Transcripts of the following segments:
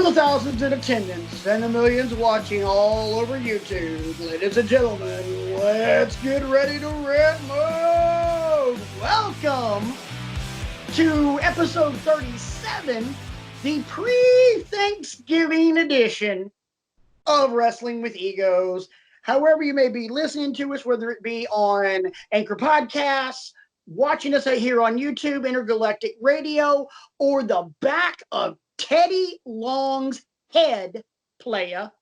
the thousands in attendance and the millions watching all over YouTube, ladies and gentlemen, let's get ready to rant mode! Welcome to episode 37, the pre-Thanksgiving edition of Wrestling with Egos. However you may be listening to us, whether it be on Anchor Podcasts, watching us here on YouTube, Intergalactic Radio, or the back of Teddy Long's head, playa.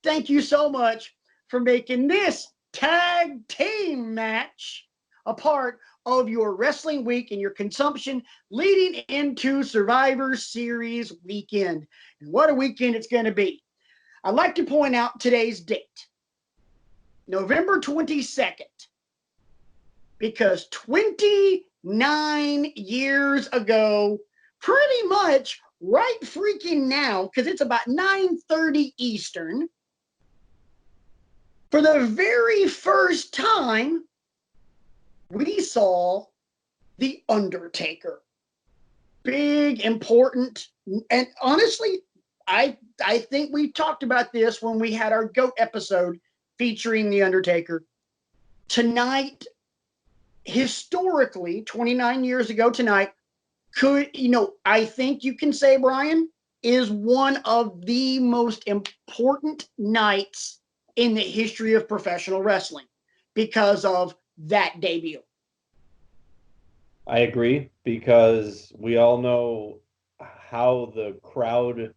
Thank you so much for making this tag team match a part of your wrestling week and your consumption leading into Survivor Series weekend. And what a weekend it's going to be. I'd like to point out today's date, November 22nd, because 29 years ago, pretty much right freaking now, because it's about 9:30 Eastern, for the very first time, we saw The Undertaker. Big, important, and honestly, I think we talked about this when we had our GOAT episode featuring The Undertaker. Tonight, historically, 29 years ago tonight, I think you can say, Brian, is one of the most important nights in the history of professional wrestling because of that debut. I agree, because we all know how the crowd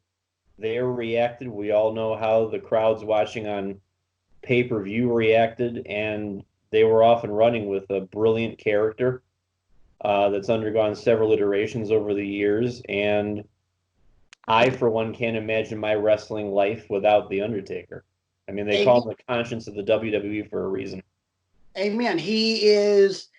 there reacted. We all know how the crowds watching on pay-per-view reacted, and they were off and running with a brilliant character that's undergone several iterations over the years, and I, for one, can't imagine my wrestling life without The Undertaker. I mean, they call him the conscience of the WWE for a reason. Amen. He is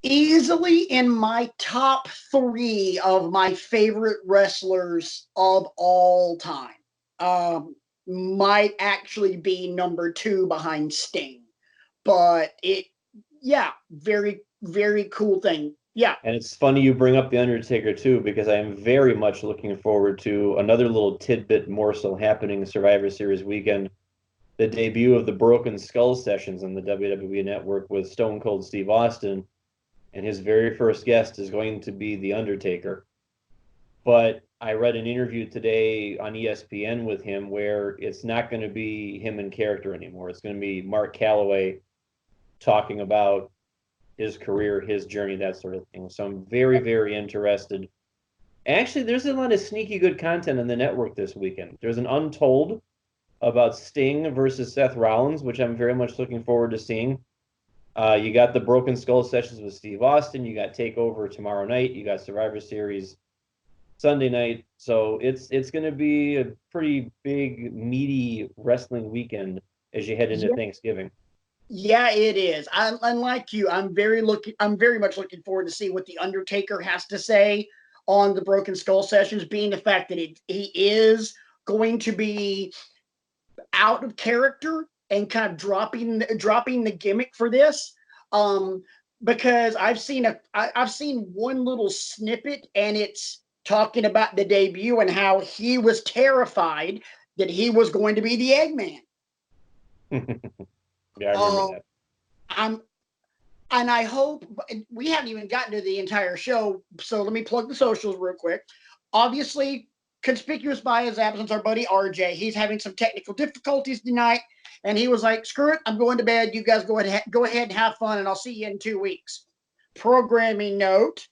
easily in my top 3 of my favorite wrestlers of all time. Might actually be number 2 behind Sting. But very, very cool thing. Yeah. And it's funny you bring up The Undertaker, too, because I am very much looking forward to another little tidbit morsel happening Survivor Series weekend. The debut of the Broken Skull sessions on the WWE Network with Stone Cold Steve Austin. And his very first guest is going to be The Undertaker. But I read an interview today on ESPN with him where it's not going to be him in character anymore. It's going to be Mark Calloway talking about his career, his journey, that sort of thing. So I'm very, very interested. Actually, there's a lot of sneaky good content on the network this weekend. There's an Untold about Sting versus Seth Rollins, which I'm very much looking forward to seeing. You got the Broken Skull sessions with Steve Austin. You got TakeOver tomorrow night. You got Survivor Series Sunday night. So it's going to be a pretty big, meaty wrestling weekend as you head into Thanksgiving. Yeah, it is. Unlike you, I'm very much looking forward to see what The Undertaker has to say on the Broken Skull sessions, being the fact that he is going to be out of character and kind of dropping the gimmick for this. Because I've seen one little snippet, and it's talking about the debut and how he was terrified that he was going to be the Eggman. Yeah, I remember that. I hope we haven't even gotten to the entire show, so let me plug the socials real quick. Obviously, conspicuous by his absence, our buddy RJ. He's having some technical difficulties tonight, and he was like, "Screw it, I'm going to bed. You guys go ahead and have fun, and I'll see you in 2 weeks." Programming note: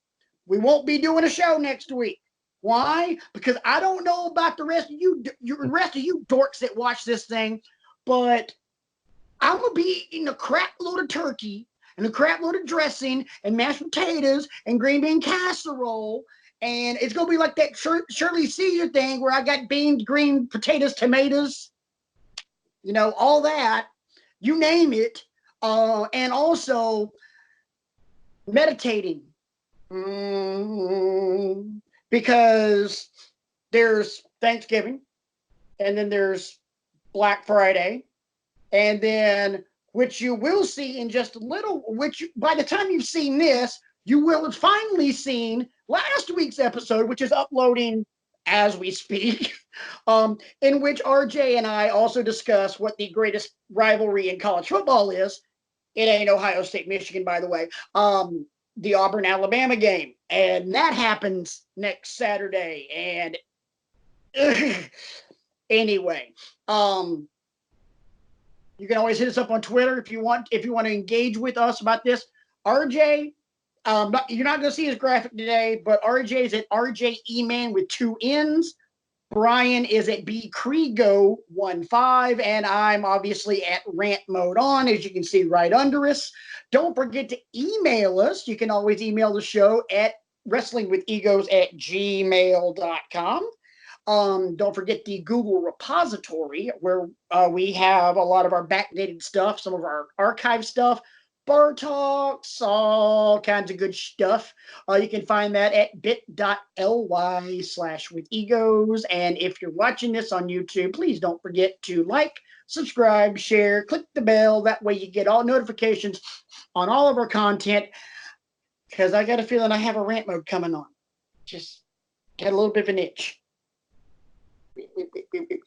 we won't be doing a show next week. Why? Because I don't know about the rest of you dorks that watch this thing, but I'm going to be eating a crap load of turkey and a crap load of dressing and mashed potatoes and green bean casserole. And it's going to be like that Shirley Caesar thing where I got beans, green potatoes, tomatoes, all that. You name it. And also meditating. Because there's Thanksgiving, and then there's Black Friday, and then, which you will see in just a little, by the time you've seen this, you will have finally seen last week's episode, which is uploading as we speak, in which RJ and I also discuss what the greatest rivalry in college football is. It ain't Ohio State, Michigan, by the way. The Auburn, Alabama game. And that happens next Saturday. And anyway, you can always hit us up on Twitter if you want to engage with us about this. RJ, you're not going to see his graphic today, but RJ is at RJ Eman with 2 N's. Brian is at bcrego15, and I'm obviously at Rant Mode On, as you can see right under us. Don't forget to email us. You can always email the show at wrestlingwithegos@gmail.com. Don't forget the Google repository, where we have a lot of our backdated stuff, some of our archive stuff, bar talks, all kinds of good stuff. You can find that at bit.ly/withegos. And if you're watching this on YouTube, please don't forget to like, subscribe, share, click the bell. That way you get all notifications on all of our content, because I got a feeling I have a rant mode coming on. Just got a little bit of an itch.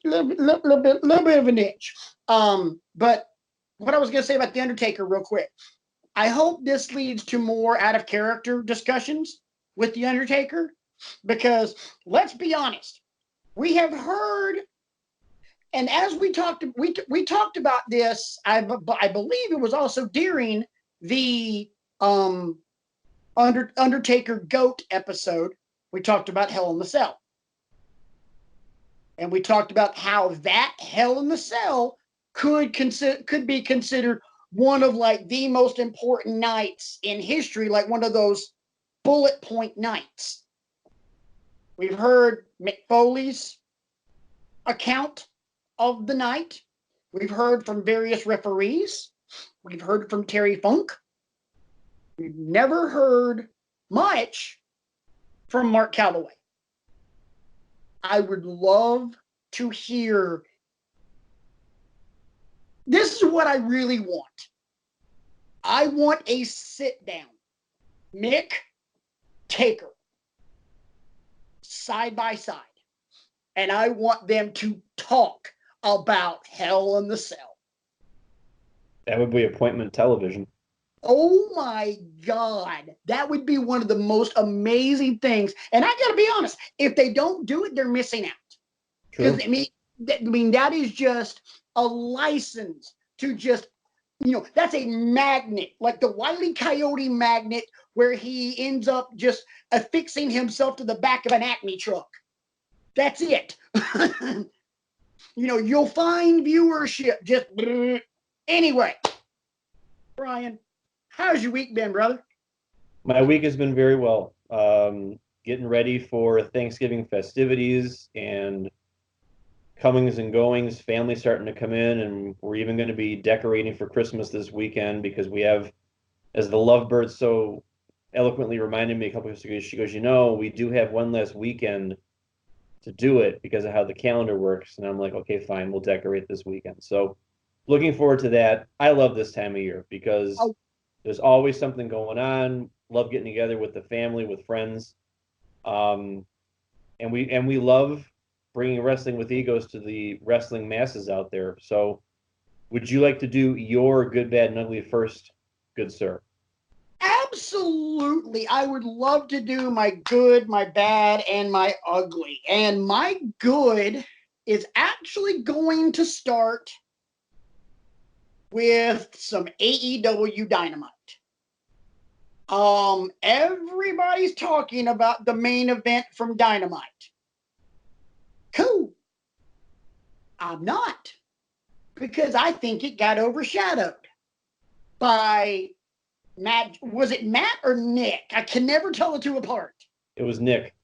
Little bit of an itch. But what I was going to say about The Undertaker real quick. I hope this leads to more out of character discussions with The Undertaker, because let's be honest, we have heard, and as we talked about this, I believe it was also during the Undertaker GOAT episode, we talked about Hell in the Cell. And we talked about how that Hell in the Cell could be considered one of like the most important nights in history, like one of those bullet point nights. We've heard Mick Foley's account of the night. We've heard from various referees. We've heard from Terry Funk. We've never heard much from Mark Calloway. I would love to hear. This is what I really want. I want a sit down. Mick, Taker, side by side. And I want them to talk about Hell in the Cell. That would be appointment television. Oh my God. That would be one of the most amazing things. And I got to be honest, if they don't do it, they're missing out. Because I mean, that is just a license to just, that's a magnet, like the Wile E. Coyote magnet, where he ends up just affixing himself to the back of an Acme truck. That's it. You'll find viewership. Just anyway, Brian, how's your week been, brother? My week has been very well. Getting ready for Thanksgiving festivities and comings and goings, family starting to come in, and we're even going to be decorating for Christmas this weekend, because we have, as the Lovebird so eloquently reminded me a couple of weeks ago, she goes, we do have one last weekend to do it because of how the calendar works. And I'm like, okay, fine, we'll decorate this weekend. So looking forward to that. I love this time of year because there's always something going on. Love getting together with the family, with friends. And we love bringing Wrestling with Egos to the wrestling masses out there. So would you like to do your good, bad, and ugly first, good sir? Absolutely. I would love to do my good, my bad, and my ugly. And my good is actually going to start with some AEW Dynamite. Everybody's talking about the main event from Dynamite. Cool. I'm not, because I think it got overshadowed by Matt. Was it Matt or Nick? I can never tell the two apart. It was Nick.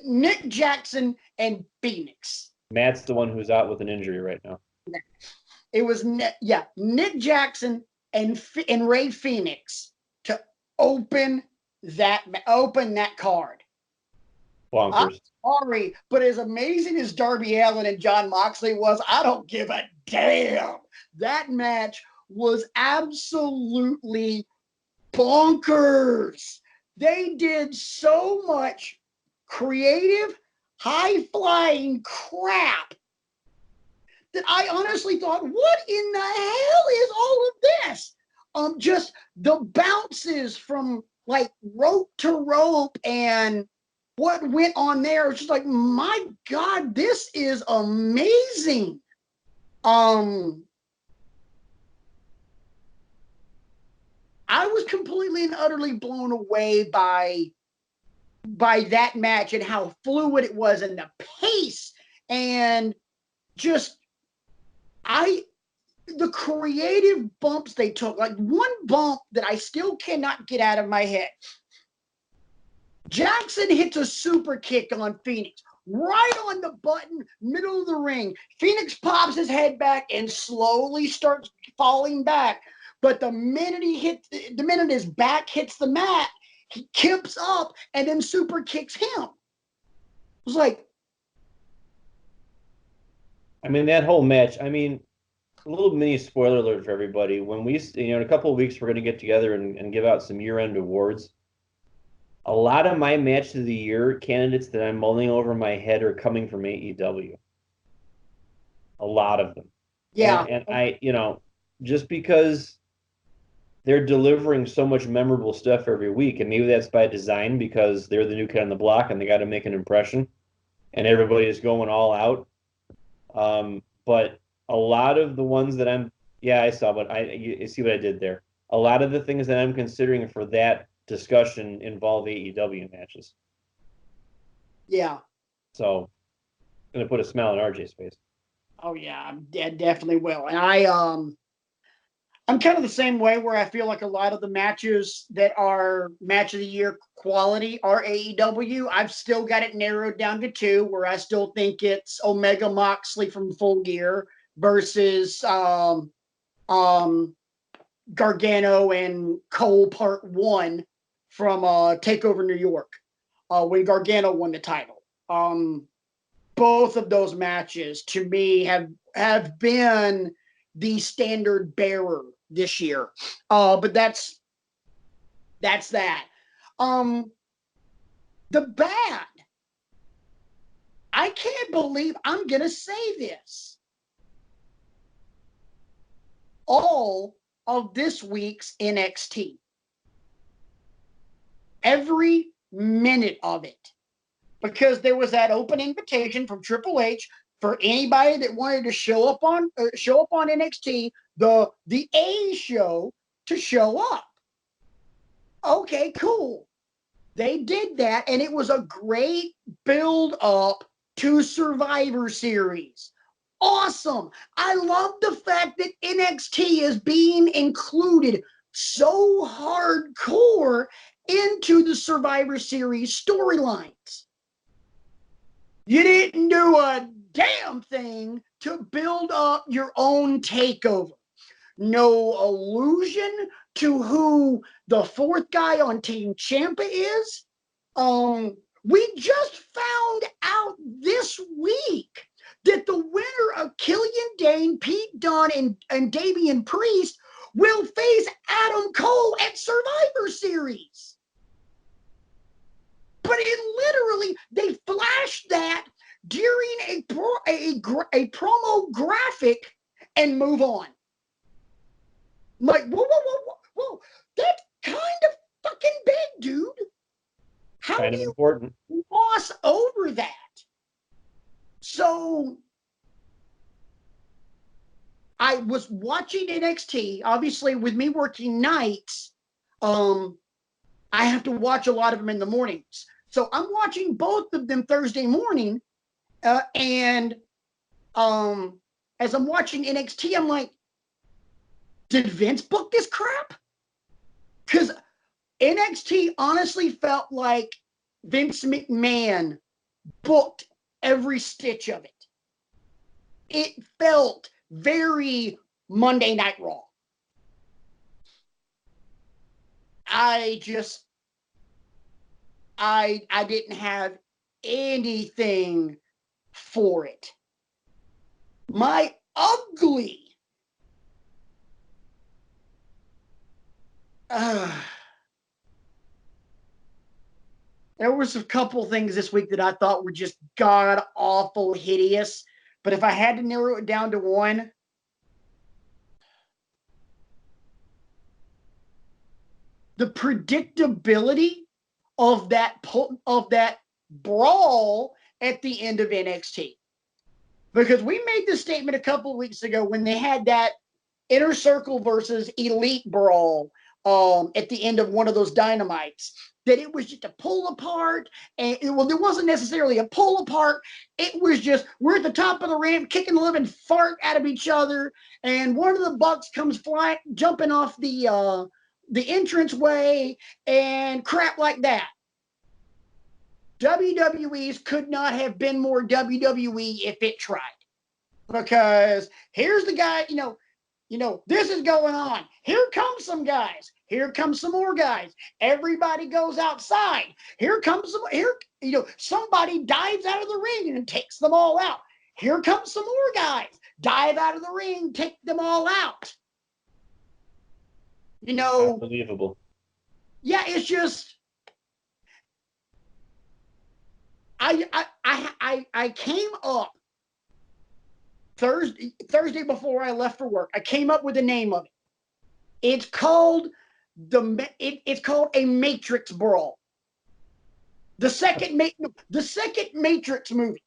Nick Jackson and Phoenix. Matt's the one who's out with an injury right now. It was Nick Jackson and Ray Phoenix to open that card. Bonkers. I'm sorry, but as amazing as Darby Allin and Jon Moxley was, I don't give a damn. That match was absolutely bonkers. They did so much creative, high-flying crap that I honestly thought, what in the hell is all of this? Just the bounces from like rope to rope and what went on there. It's just like, my God, this is amazing. I was completely and utterly blown away by that match and how fluid it was and the pace and just the creative bumps they took. Like one bump that I still cannot get out of my head. Jackson hits a super kick on Phoenix, right on the button, middle of the ring. Phoenix pops his head back and slowly starts falling back. But the minute his back hits the mat, he kips up and then super kicks him. It was like, I mean, that whole match, I mean, a little mini spoiler alert for everybody. When we, in a couple of weeks, we're going to get together and give out some year-end awards. A lot of my match of the year candidates that I'm mulling over my head are coming from AEW. A lot of them. yeah. And I, just because they're delivering so much memorable stuff every week, and maybe that's by design because they're the new kid on the block and they got to make an impression, and everybody is going all out. But a lot of the ones that I saw, but you see what I did there. A lot of the things that I'm considering for that discussion involve AEW matches. Yeah. So, I'm gonna put a smile on RJ's face. Oh yeah, I definitely will. And I'm kind of the same way where I feel like a lot of the matches that are match of the year quality are AEW. I've still got it narrowed down to two, where I still think it's Omega Moxley from Full Gear versus Gargano and Cole Part 1 from TakeOver New York, when Gargano won the title. Both of those matches to me have been the standard bearer this year. But that's that. The bad. I can't believe I'm gonna say this. All of this week's NXT. Every minute of it. Because there was that open invitation from Triple H for anybody that wanted to show up on NXT, the A show, to show up. Okay, cool. They did that, and it was a great build up to Survivor Series. Awesome. I love the fact that NXT is being included so hardcore into the Survivor Series storylines. You didn't do a damn thing to build up your own takeover. No allusion to who the fourth guy on Team Ciampa is. We just found out this week that the winner of Killian Dane, Pete Dunne, and Damian Priest will face Adam Cole at Survivor Series. But they flashed that during a promo graphic and move on. I'm like, whoa. That's kind of fucking big, dude. How kind do of you important. gloss over that? So I was watching NXT. Obviously, with me working nights, I have to watch a lot of them in the mornings. So I'm watching both of them Thursday morning, and as I'm watching NXT, I'm like, did Vince book this crap? Because NXT honestly felt like Vince McMahon booked every stitch of it. It felt very Monday Night Raw. I didn't have anything for it. My ugly There was a couple things this week that I thought were just god awful hideous. But if I had to narrow it down to one, the predictability of that brawl at the end of NXT. Because we made this statement a couple of weeks ago when they had that Inner Circle versus Elite brawl at the end of one of those Dynamites, that it was just a pull apart. And well, there wasn't necessarily a pull apart. It was just, we're at the top of the ramp, kicking the living fart out of each other. And one of the Bucks comes flying, jumping off the entranceway and crap like that. WWE's could not have been more WWE if it tried. Because here's the guy, this is going on. Here comes some guys. Here comes some more guys. Everybody goes outside. Somebody dives out of the ring and takes them all out. Here comes some more guys. Dive out of the ring, take them all out. Unbelievable. Yeah, it's just I came up Thursday before I left for work. I came up with the name of it. It's called a Matrix Brawl. The second Matrix movie.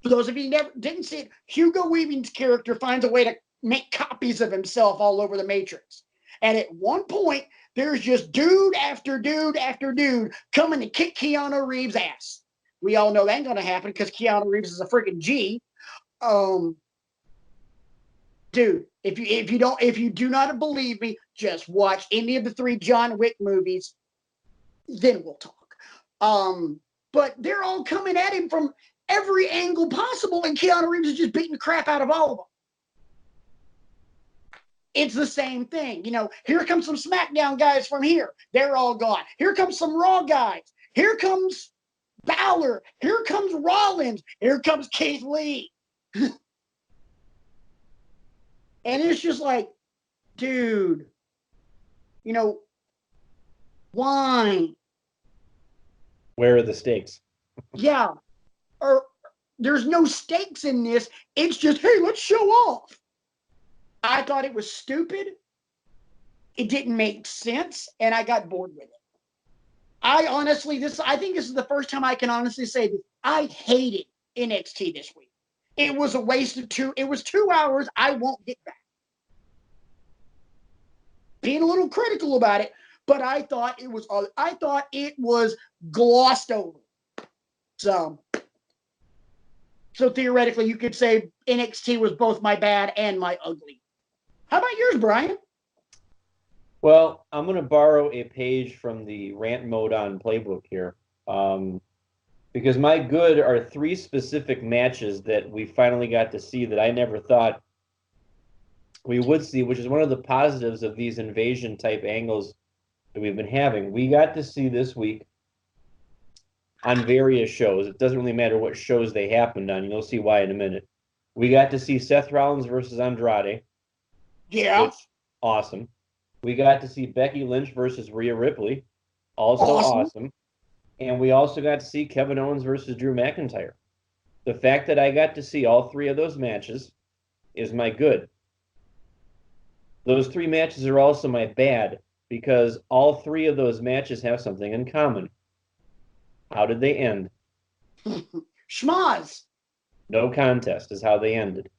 For those of you who didn't see it, Hugo Weaving's character finds a way to make copies of himself all over the Matrix. And at one point, there's just dude after dude after dude coming to kick Keanu Reeves' ass. We all know that ain't gonna happen because Keanu Reeves is a freaking G. Dude, if you do not believe me, just watch any of the 3 John Wick movies, then we'll talk. But they're all coming at him from every angle possible, and Keanu Reeves is just beating the crap out of all of them. It's the same thing. Here comes some SmackDown guys from here. They're all gone. Here comes some Raw guys. Here comes Balor. Here comes Rollins. Here comes Keith Lee. And it's just like, dude, why? Where are the stakes? Yeah. Or there's no stakes in this. It's just, hey, let's show off. I thought it was stupid. It didn't make sense, and I got bored with it. I think this is the first time I can honestly say this. I hated NXT this week. It was a waste of 2 hours I won't get back. Being a little critical about it, but I thought it was glossed over. So theoretically, you could say NXT was both my bad and my ugly. How about yours, Brian? Well, I'm going to borrow a page from the Rant Mode On playbook here. Because my good are 3 specific matches that we finally got to see that I never thought we would see, which is one of the positives of these invasion type angles that we've been having. We got to see this week on various shows. It doesn't really matter what shows they happened on. You'll see why in a minute. We got to see Seth Rollins versus Andrade. Yeah. Awesome. We got to see Becky Lynch versus Rhea Ripley. Also awesome. And we also got to see Kevin Owens versus Drew McIntyre. The fact that I got to see all 3 of those matches is my good. Those 3 matches are also my bad because all 3 of those matches have something in common. How did they end? Schmoz. No contest is how they ended.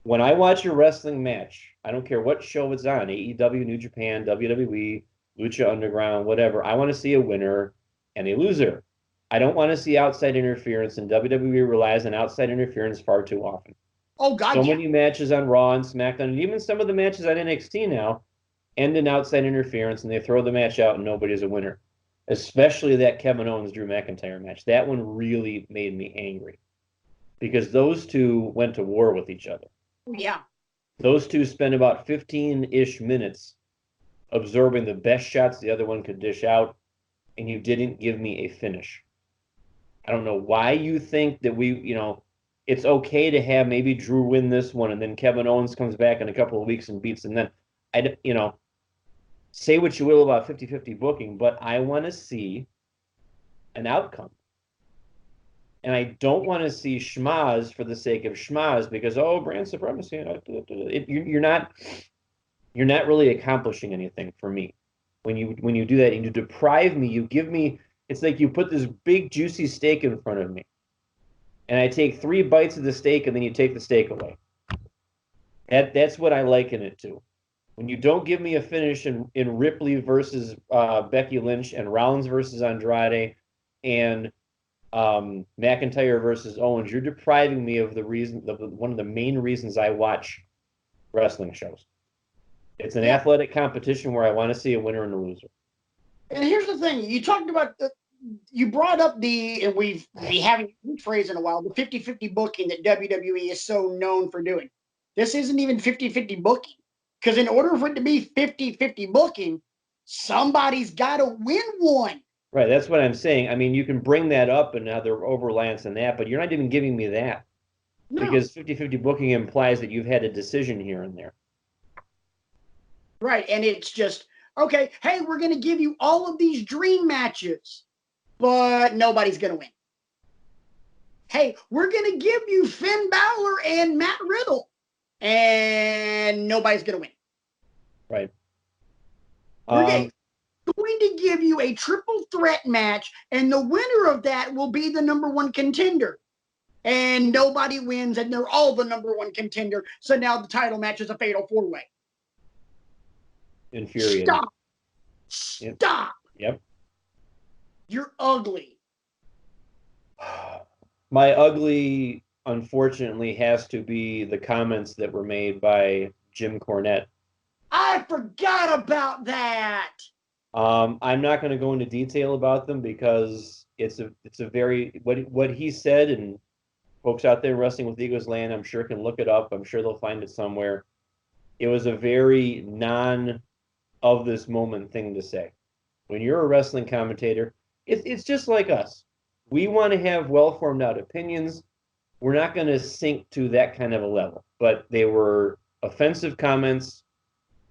When I watch a wrestling match, I don't care what show it's on, AEW, New Japan, WWE, Lucha Underground, whatever, I want to see a winner and a loser. I don't want to see outside interference, and WWE relies on outside interference far too often. Oh, God, so many matches on Raw and SmackDown, and even some of the matches on NXT now, end in outside interference, and they throw the match out and nobody's a winner. Especially that Kevin Owens-Drew McIntyre match. That one really made me angry. Because those 2 went to war with each other. Yeah. Those 2 spent about 15-ish minutes absorbing the best shots the other one could dish out, and you didn't give me a finish. I don't know why you think that it's okay to have maybe Drew win this one, and then Kevin Owens comes back in a couple of weeks and beats, and then, say what you will about 50-50 booking, but I want to see an outcome. And I don't want to see schmaz for the sake of schmaz because, oh, brand supremacy. You're not really accomplishing anything for me. When you do that and you deprive me, you give me, it's like you put this big juicy steak in front of me. And I take 3 bites of the steak and then you take the steak away. That's what I liken it to. When you don't give me a finish in Ripley versus Becky Lynch and Rollins versus Andrade and McIntyre versus Owens, you're depriving me of one of the main reasons I watch wrestling shows. It's an athletic competition where I want to see a winner and a loser. And here's the thing: you talked about you brought up and we haven't used phrase in a while, the 50-50 booking that WWE is so known for doing. This isn't even 50-50 booking, because in order for it to be 50-50 booking, somebody's got to win one. Right, that's what I'm saying. I mean, you can bring that up and now they're overlance in that, but you're not even giving me that. No. Because 50-50 booking implies that you've had a decision here and there. Right, and it's just, okay, hey, we're going to give you all of these dream matches, but nobody's going to win. Hey, we're going to give you Finn Balor and Matt Riddle, and nobody's going to win. Right. We're going to give you a triple threat match, and the winner of that will be the number 1 contender. And nobody wins, and they're all the number 1 contender. So now the title match is a fatal 4-way. Infuriating. Stop. Stop. Yep. You're ugly. My ugly, unfortunately, has to be the comments that were made by Jim Cornette. I forgot about that. I'm not going to go into detail about them because it's a very what he said, and folks out there Wrestling with Egos land, I'm sure can look it up. I'm sure they'll find it somewhere. It was a very of this moment thing to say. When you're a wrestling commentator, it's just like us. We want to have well-formed out opinions. We're not going to sink to that kind of a level. But they were offensive comments.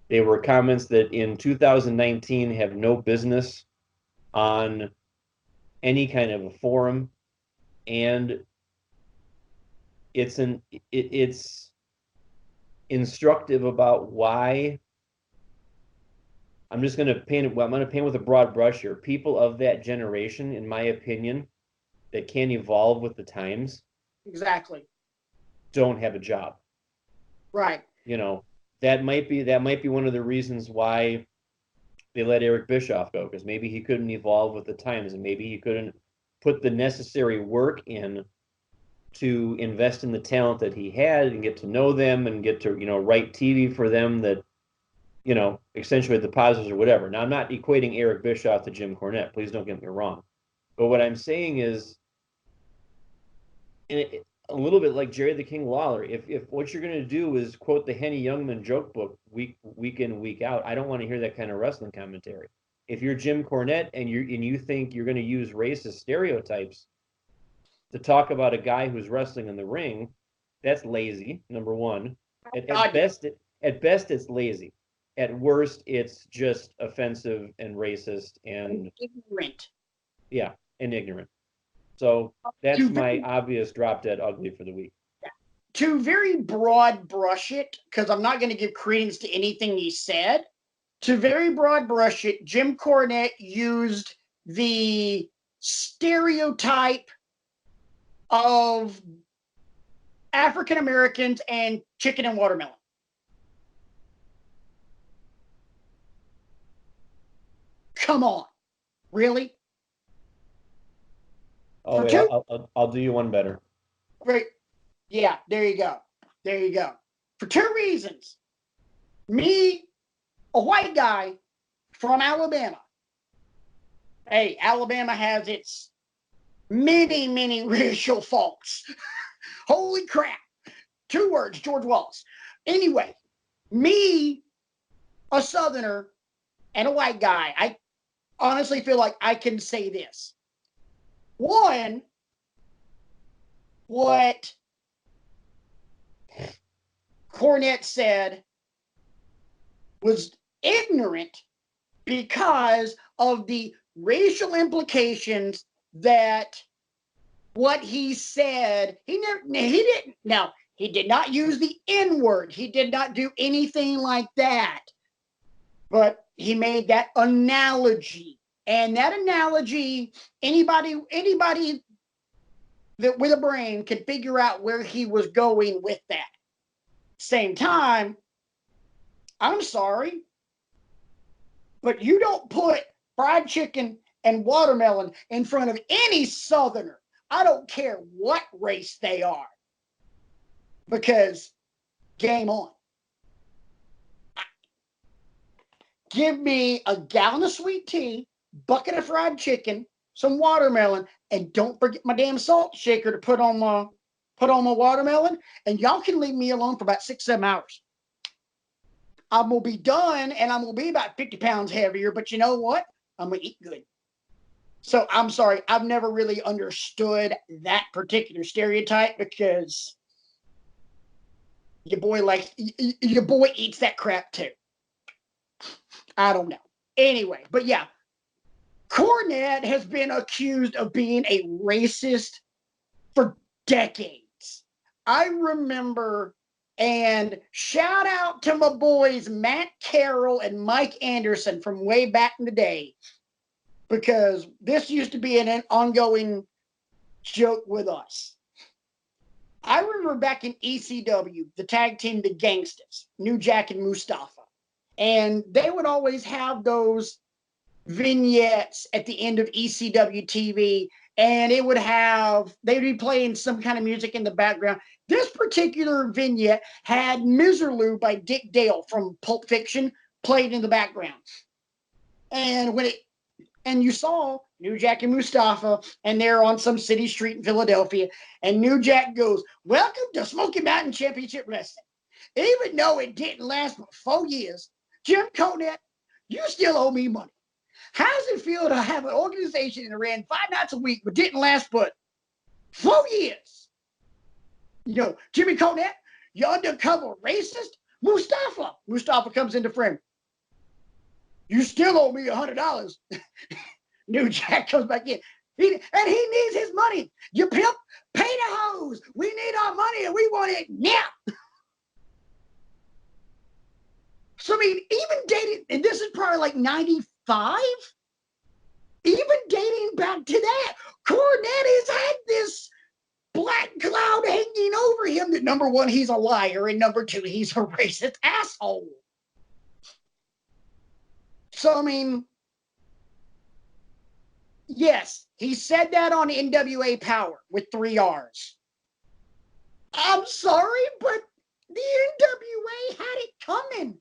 They were comments that in 2019 have no business on any kind of a forum. And it's instructive about why. I'm going to paint with a broad brush here. People of that generation, in my opinion, that can't evolve with the times. Exactly. Don't have a job. Right. That might be one of the reasons why they let Eric Bischoff go, because maybe he couldn't evolve with the times, and maybe he couldn't put the necessary work in to invest in the talent that he had and get to know them and get to, write TV for them that, accentuate the positives or whatever. Now, I'm not equating Eric Bischoff to Jim Cornette. Please don't get me wrong. But what I'm saying is, a little bit like Jerry the King Lawler, if what you're going to do is quote the Henny Youngman joke book week in, week out, I don't want to hear that kind of wrestling commentary. If you're Jim Cornette and you think you're going to use racist stereotypes to talk about a guy who's wrestling in the ring, that's lazy, number one. At best, it's lazy. At worst, it's just offensive and racist and ignorant. Yeah, and ignorant. So that's my obvious drop dead ugly for the week. To very broad brush it, because I'm not going to give credence to anything he said. To very broad brush it, Jim Cornette used the stereotype of African Americans and chicken and watermelon. Come on. Really? Oh, wait, I'll do you one better. Great. Yeah, there you go. For 2 reasons. Me, a white guy from Alabama. Hey, Alabama has its many, many racial faults. Holy crap. 2 words, George Wallace. Anyway, me, a Southerner, and a white guy, I honestly feel like I can say this. One, what Cornette said was ignorant because of the racial implications that what he said, he didn't. Now, he did not use the N-word. He did not do anything like that. But he made that analogy. And that analogy, anybody that with a brain can figure out where he was going with that. Same time, I'm sorry, but you don't put fried chicken and watermelon in front of any Southerner. I don't care what race they are. Because game on. Give me a gallon of sweet tea, bucket of fried chicken, some watermelon, and don't forget my damn salt shaker to put on my watermelon, and y'all can leave me alone for about 6-7 hours. I'm gonna be done, and I'm gonna be about 50 pounds heavier, but you know what? I'm gonna eat good. So I'm sorry, I've never really understood that particular stereotype because your boy eats that crap too. I don't know. Anyway, but yeah, Cornette has been accused of being a racist for decades. I remember, and shout out to my boys Matt Carroll and Mike Anderson from way back in the day, because this used to be an ongoing joke with us. I remember back in ECW, the tag team, the Gangstas, New Jack and Mustafa, and they would always have those vignettes at the end of ECW TV, and they would be playing some kind of music in the background. This particular vignette had Miserlou by Dick Dale from Pulp Fiction played in the background. And you saw New Jack and Mustafa, and they're on some city street in Philadelphia, and New Jack goes, "Welcome to Smoky Mountain Championship Wrestling. Even though it didn't last but 4 years, Jim Cornette, you still owe me money. How does it feel to have an organization that ran 5 nights a week but didn't last but 4 years? You know, Jimmy Cornette, you undercover racist? Mustafa comes into frame. You still owe me $100. New Jack comes back in. He needs his money. You pimp, pay the hose. We need our money and we want it now. So, I mean, even dating, and this is probably like 95, even dating back to that, Cornette has had this black cloud hanging over him that, number one, he's a liar, and number two, he's a racist asshole. So, I mean, yes, he said that on NWA Power with 3 R's. I'm sorry, but the NWA had it coming.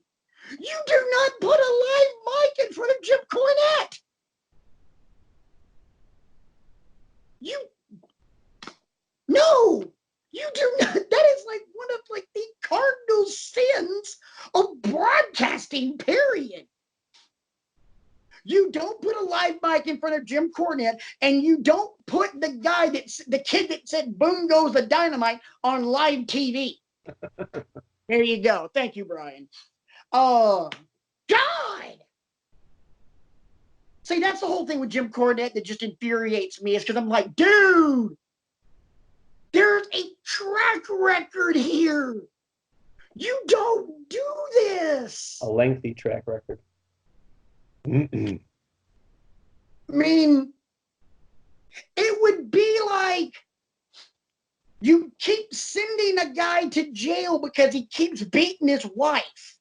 You do not put a live mic in front of Jim Cornette. No, you do not. That is like one of like the cardinal sins of broadcasting, period. You don't put a live mic in front of Jim Cornette, and you don't put the kid that said "boom goes the dynamite" on live TV. There you go. Thank you, Brian. Oh, God. See, that's the whole thing with Jim Cornette that just infuriates me, is because I'm like, dude, there's a track record here. You don't do this. A lengthy track record. I mean, it would be like you keep sending a guy to jail because he keeps beating his wife,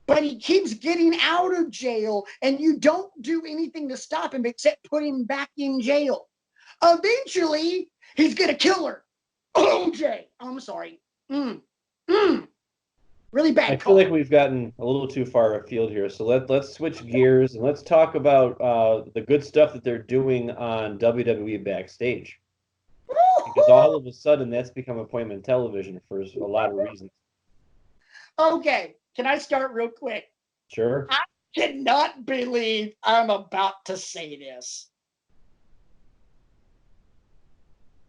but he keeps getting out of jail, and you don't do anything to stop him except put him back in jail. Eventually, he's going to kill her. OJ. I'm sorry. Really bad. I feel like we've gotten a little too far afield here, so let's switch gears and let's talk about the good stuff that they're doing on WWE Backstage. Because all of a sudden, that's become appointment television for a lot of reasons. Okay, can I start real quick? Sure. I cannot believe I'm about to say this.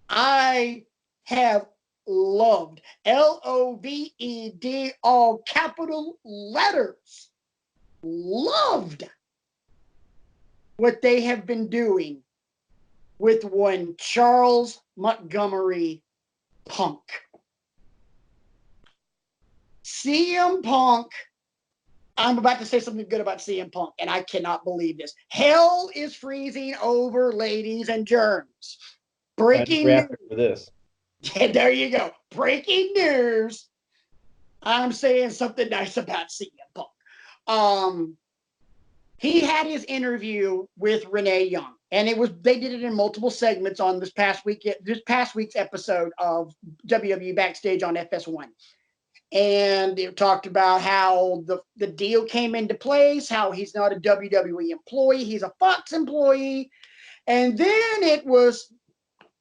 I have loved, LOVED, all capital letters, loved what they have been doing with one Charles Montgomery Punk. CM Punk, I'm about to say something good about CM Punk, and I cannot believe this. Hell is freezing over, ladies and germs. Breaking news. For this. Yeah, there you go. Breaking news. I'm saying something nice about CM Punk. He had his interview with Renee Young, and they did it in multiple segments on this past week's episode of WWE Backstage on FS1. And it talked about how the deal came into place, how he's not a WWE employee, he's a Fox employee. And then it was,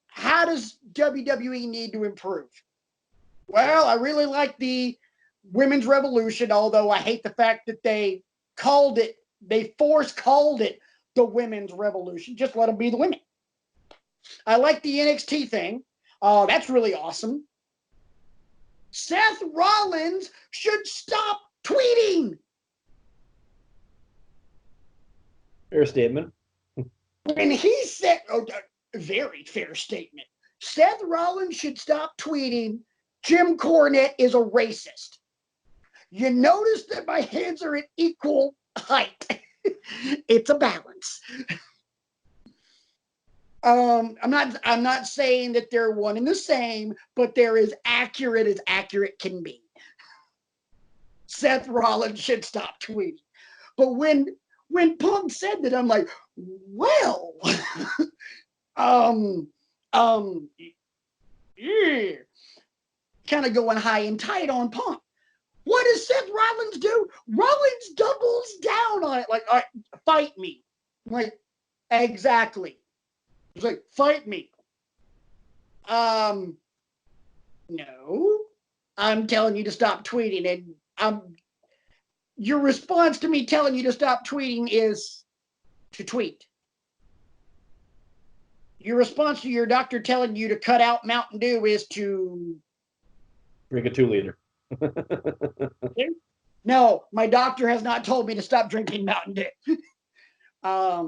how does WWE need to improve? Well, I really like the Women's Revolution, although I hate the fact that they called it the Women's Revolution. Just let them be the women. I like the NXT thing. That's really awesome. Seth Rollins should stop tweeting. Fair statement. And he said, very fair statement. Seth Rollins should stop tweeting. Jim Cornette is a racist. You notice that my hands are at equal height. It's a balance. I'm not saying that they're one and the same, but they're as accurate can be. Seth Rollins should stop tweeting. But when Punk said that, I'm like, well, yeah. Kind of going high and tight on Punk. What does Seth Rollins do? Rollins doubles down on it. Like, all right, fight me. I'm like, exactly. He's like, fight me. No. I'm telling you to stop tweeting. And your response to me telling you to stop tweeting is to tweet. Your response to your doctor telling you to cut out Mountain Dew is to drink a 2-liter. No, my doctor has not told me to stop drinking Mountain Dew. I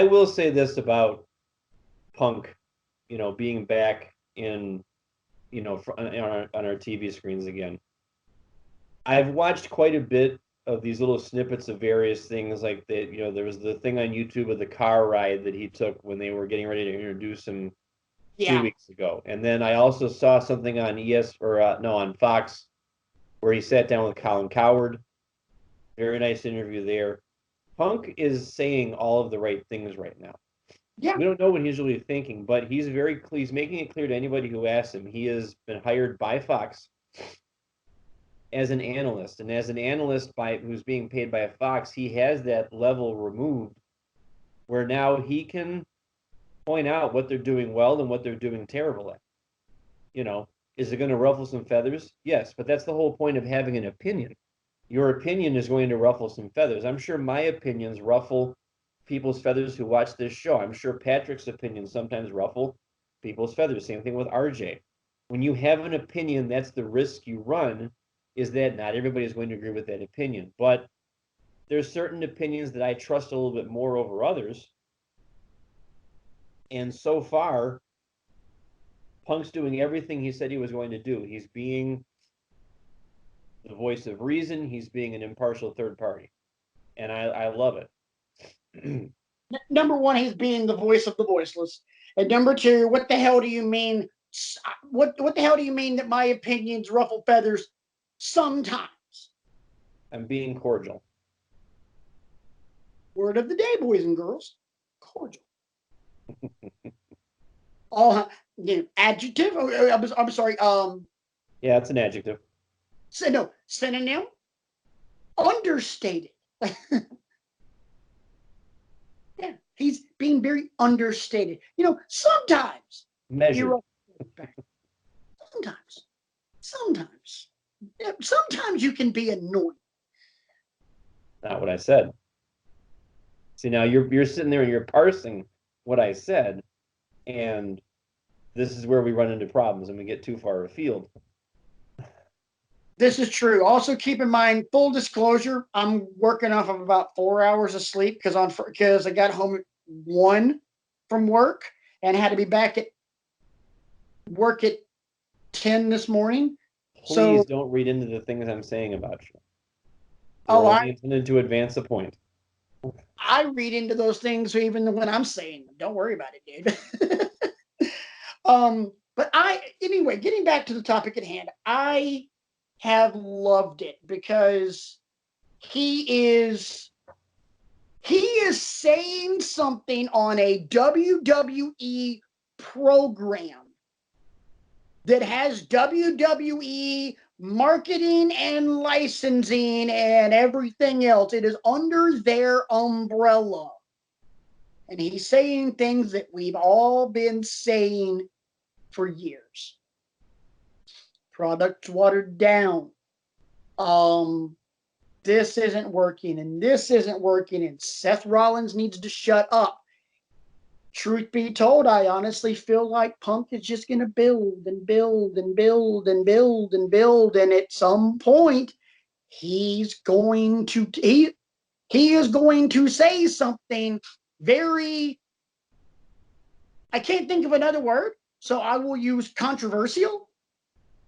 will say this about Punk, being back in, on our TV screens again. I've watched quite a bit of these little snippets of various things, like that. There was the thing on YouTube of the car ride that he took when they were getting ready to introduce him 2 weeks ago, and then I also saw something on on Fox where he sat down with Colin Cowherd. Very nice interview there. Punk is saying all of the right things right now. Yeah. We don't know what he's really thinking, but he's making it clear to anybody who asks him. He has been hired by Fox as an analyst, and as an analyst who's being paid by a Fox, he has that level removed where now he can point out what they're doing well and what they're doing terrible at. Is it going to ruffle some feathers? Yes, but that's the whole point of having an opinion. Your opinion is going to ruffle some feathers. I'm sure my opinions ruffle people's feathers who watch this show. I'm sure Patrick's opinions sometimes ruffle people's feathers. Same thing with RJ. When you have an opinion, that's the risk you run, is that not everybody is going to agree with that opinion. But there's certain opinions that I trust a little bit more over others. And so far, Punk's doing everything he said he was going to do. He's being the voice of reason. He's being an impartial third party. And I love it. Number one, he's being the voice of the voiceless. And number two, what the hell do you mean? What the hell do you mean that my opinions ruffle feathers sometimes? I'm being cordial. Word of the day, boys and girls. Cordial. Adjective? I'm sorry. Yeah, it's an adjective. Synonym. Understated. Yeah, he's being very understated. Sometimes. Measured. Sometimes. Yeah, sometimes you can be annoying. Not what I said. See, now you're sitting there and you're parsing what I said, and this is where we run into problems and we get too far afield. This is true. Also, keep in mind, full disclosure, I'm working off of about 4 hours of sleep because I got home at 1 from work and had to be back at work at 10 this morning. Please don't read into the things I'm saying about you. They're Oh, only intended to advance the point. I read into those things even when I'm saying them. Don't worry about it, dude. But anyway, getting back to the topic at hand, I have loved it because he is saying something on a WWE program that has WWE marketing and licensing and everything else. It is under their umbrella. And he's saying things that we've all been saying for years. Products watered down. This isn't working and this isn't working and Seth Rollins needs to shut up. Truth be told, I honestly feel like Punk is just going to build and build and build and build and build, and at some point, he is going to say something very. I can't think of another word, so I will use controversial,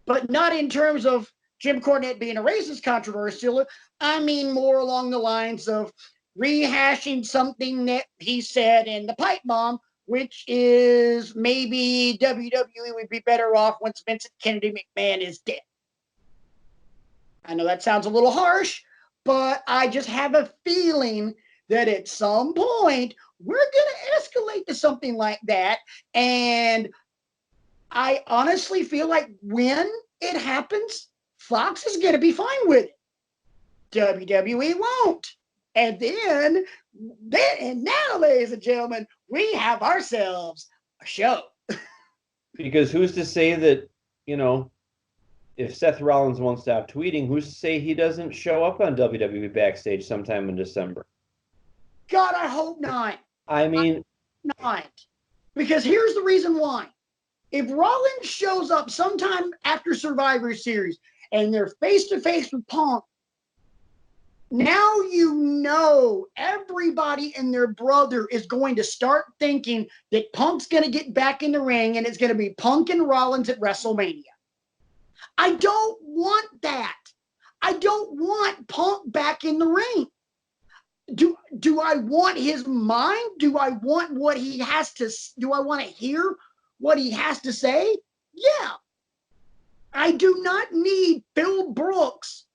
but not in terms of Jim Cornette being a racist controversial. I mean more along the lines of rehashing something that he said in the pipe bomb, which is maybe WWE would be better off once Vincent Kennedy McMahon is dead. I know that sounds a little harsh, but I just have a feeling that at some point we're going to escalate to something like that. And I honestly feel like when it happens, Fox is going to be fine with it. WWE won't. And now, ladies and gentlemen, we have ourselves a show. Because who's to say that, if Seth Rollins won't stop tweeting, who's to say he doesn't show up on WWE Backstage sometime in December? God, I hope not. I mean, not. Because here's the reason why. If Rollins shows up sometime after Survivor Series and they're face to face with Punk, now everybody and their brother is going to start thinking that Punk's going to get back in the ring and it's going to be Punk and Rollins at WrestleMania. I don't want that. I don't want Punk back in the ring. Do I want his mind? Do I want what he has to? Do I want to hear what he has to say? Yeah. I do not need Phil Brooks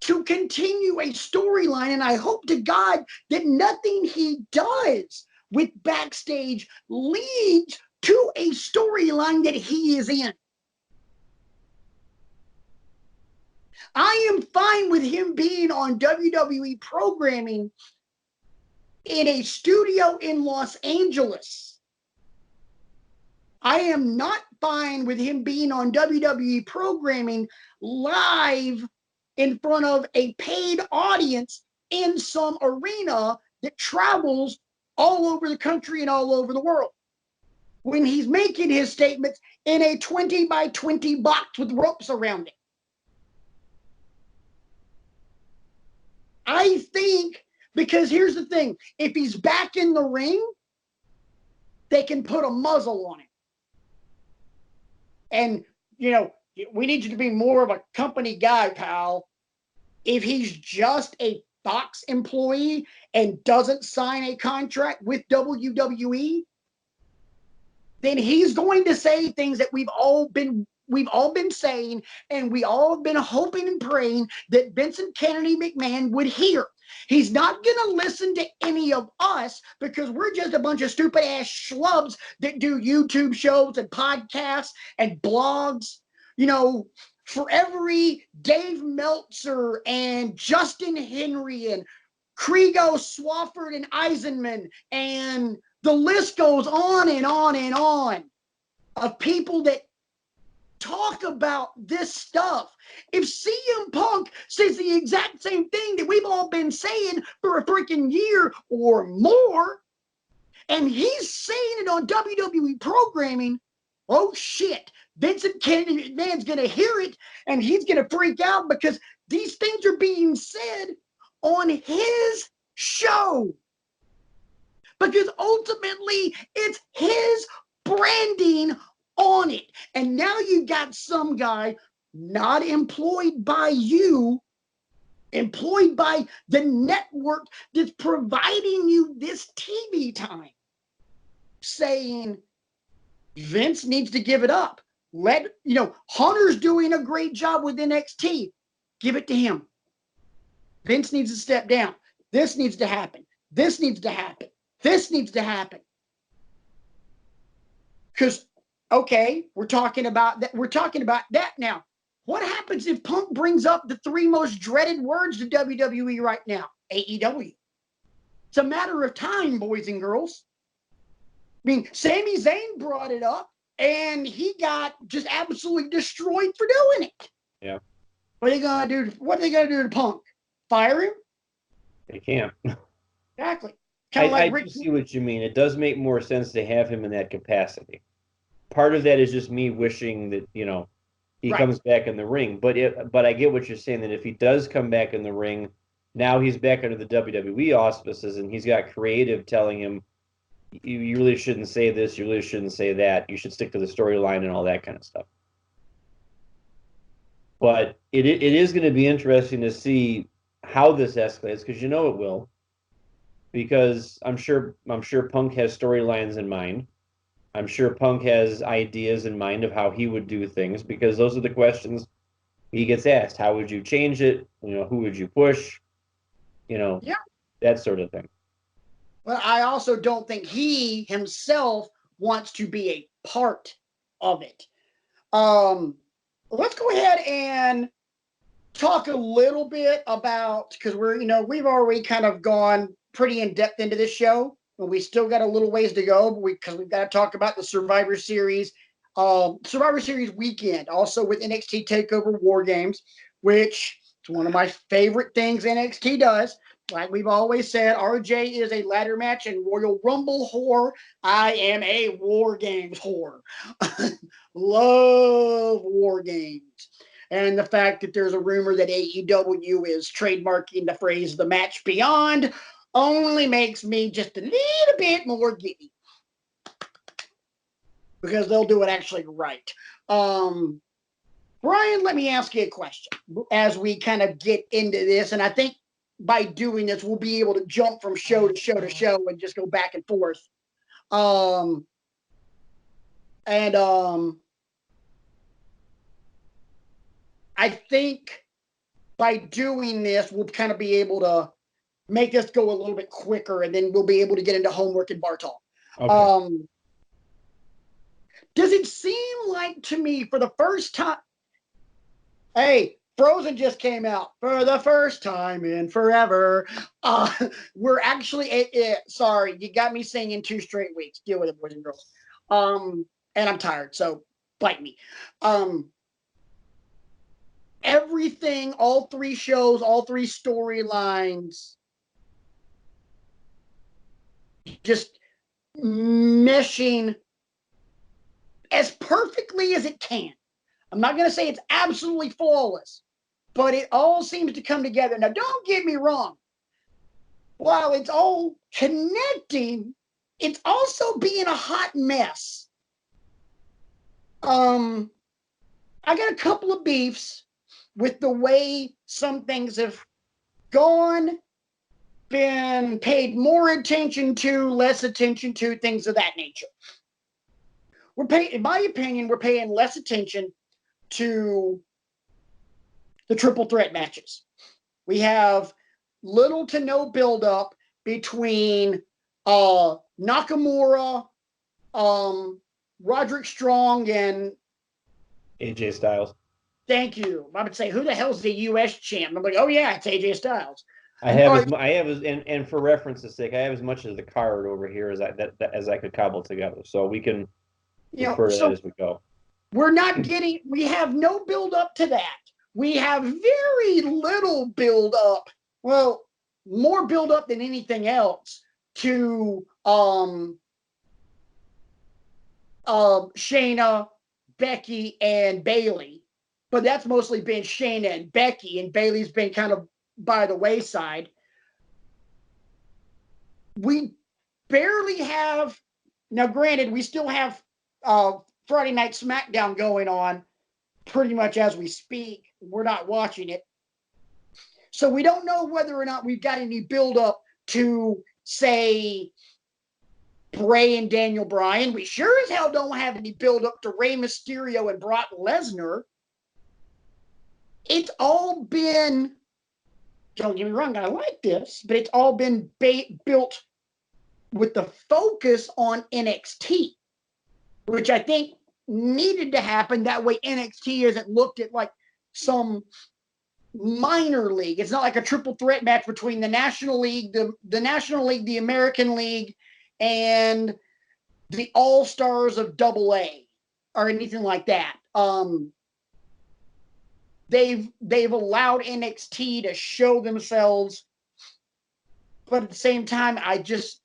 to continue a storyline, and I hope to God that nothing he does with Backstage leads to a storyline that he is in. I am fine with him being on WWE programming in a studio in Los Angeles. I am not fine with him being on WWE programming live in front of a paid audience in some arena that travels all over the country and all over the world. When he's making his statements in a 20 by 20 box with ropes around it. I think, because here's the thing, if he's back in the ring, they can put a muzzle on him. And, we need you to be more of a company guy, pal. If he's just a Fox employee and doesn't sign a contract with WWE, then he's going to say things that we've all been saying, and we all have been hoping and praying that Vincent Kennedy McMahon would hear. He's not going to listen to any of us because we're just a bunch of stupid ass schlubs that do YouTube shows and podcasts and blogs. For every Dave Meltzer and Justin Henry and Kriego, Swafford and Eisenman, and the list goes on and on and on of people that talk about this stuff. If CM Punk says the exact same thing that we've all been saying for a freaking year or more, and he's saying it on WWE programming, oh shit, Vincent Kennedy McMahon's going to hear it and he's going to freak out because these things are being said on his show. because ultimately it's his branding on it. And now you got some guy not employed by you, employed by the network that's providing you this TV time, saying Vince needs to give it up. Hunter's doing a great job with NXT. Give it to him. Vince needs to step down. This needs to happen. This needs to happen. This needs to happen. Because, okay, we're talking about that. We're talking about that now. What happens if Punk brings up the three most dreaded words to WWE right now? AEW. It's a matter of time, boys and girls. I mean, Sami Zayn brought it up, and he got just absolutely destroyed for doing it. Yeah. What are they gonna do? What are they gonna do to Punk? Fire him? They can't. Exactly. I do see what you mean. It does make more sense to have him in that capacity. Part of that is just me wishing that, he comes back in the ring. But I get what you're saying, that if he does come back in the ring, now he's back under the WWE auspices, and he's got creative telling him, you really shouldn't say this, you really shouldn't say that, you should stick to the storyline and all that kind of stuff. But it is going to be interesting to see how this escalates, because it will. Because I'm sure Punk has storylines in mind. I'm sure Punk has ideas in mind of how he would do things, because those are the questions he gets asked. How would you change it? Who would you push? That sort of thing. But I also don't think he himself wants to be a part of it. Let's go ahead and talk a little bit about, because we've already kind of gone pretty in depth into this show, and we still got a little ways to go, because we've got to talk about the Survivor Series weekend, also with NXT TakeOver War Games, which is one of my favorite things NXT does. Like we've always said, RJ is a ladder match and Royal Rumble whore. I am a War Games whore. Love War Games. And the fact that there's a rumor that AEW is trademarking the phrase "the match beyond" only makes me just a little bit more giddy, because they'll do it actually right. Brian, let me ask you a question as we kind of get into this, and I think by doing this, we'll be able to jump from show to show to show and just go back and forth. I think by doing this, we'll kind of be able to make this go a little bit quicker, and then we'll be able to get into homework and bar talk. Okay. Does it seem like to me for the first time? Hey, Frozen just came out for the first time in forever. We're actually, sorry, you got me singing 2 straight weeks. Deal with it, boys and girls. And I'm tired, so bite me. Everything, all 3 shows, all 3 storylines, just meshing as perfectly as it can. I'm not going to say it's absolutely flawless, but it all seems to come together. Now, don't get me wrong. While it's all connecting, it's also being a hot mess. I got a couple of beefs with the way some things have gone, been paid more attention to, less attention to, things of that nature. In my opinion, we're paying less attention to the triple threat matches. We have little to no buildup between Nakamura, Roderick Strong, and AJ Styles. Thank you. I would say, who the hell's the U.S. champ? I'm like, oh yeah, it's AJ Styles. And for reference's sake, I have as much of the card over here as I could cobble together, so we can refer to that as we go. We have no build up to that. We have very little build up. Well, more build up than anything else to Shayna, Becky, and Bayley. But that's mostly been Shayna and Becky, and Bayley's been kind of by the wayside. We barely have, now granted, we still have Friday Night SmackDown going on pretty much as we speak. We're not watching it. So we don't know whether or not we've got any build up to, say, Bray and Daniel Bryan. We sure as hell don't have any build up to Rey Mysterio and Brock Lesnar. It's all been, don't get me wrong, I like this, but it's all been built with the focus on NXT, which I think needed to happen. That way NXT isn't looked at like some minor league. It's not like a triple threat match between the National League, the National League, the American League, and the All-Stars of AA or anything like that. They've allowed NXT to show themselves, but at the same time, I guess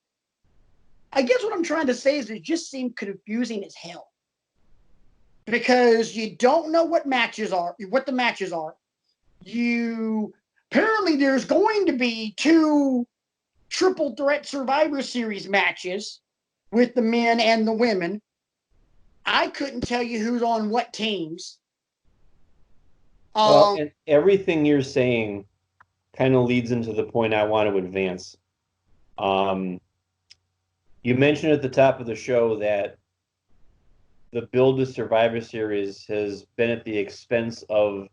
what I'm trying to say is it just seemed confusing as hell. Because you don't know what the matches are. Apparently there's going to be 2 triple threat Survivor Series matches with the men and the women. I couldn't tell you who's on what teams. Well, and everything you're saying kind of leads into the point I want to advance. You mentioned at the top of the show that the build to Survivor Series has been at the expense of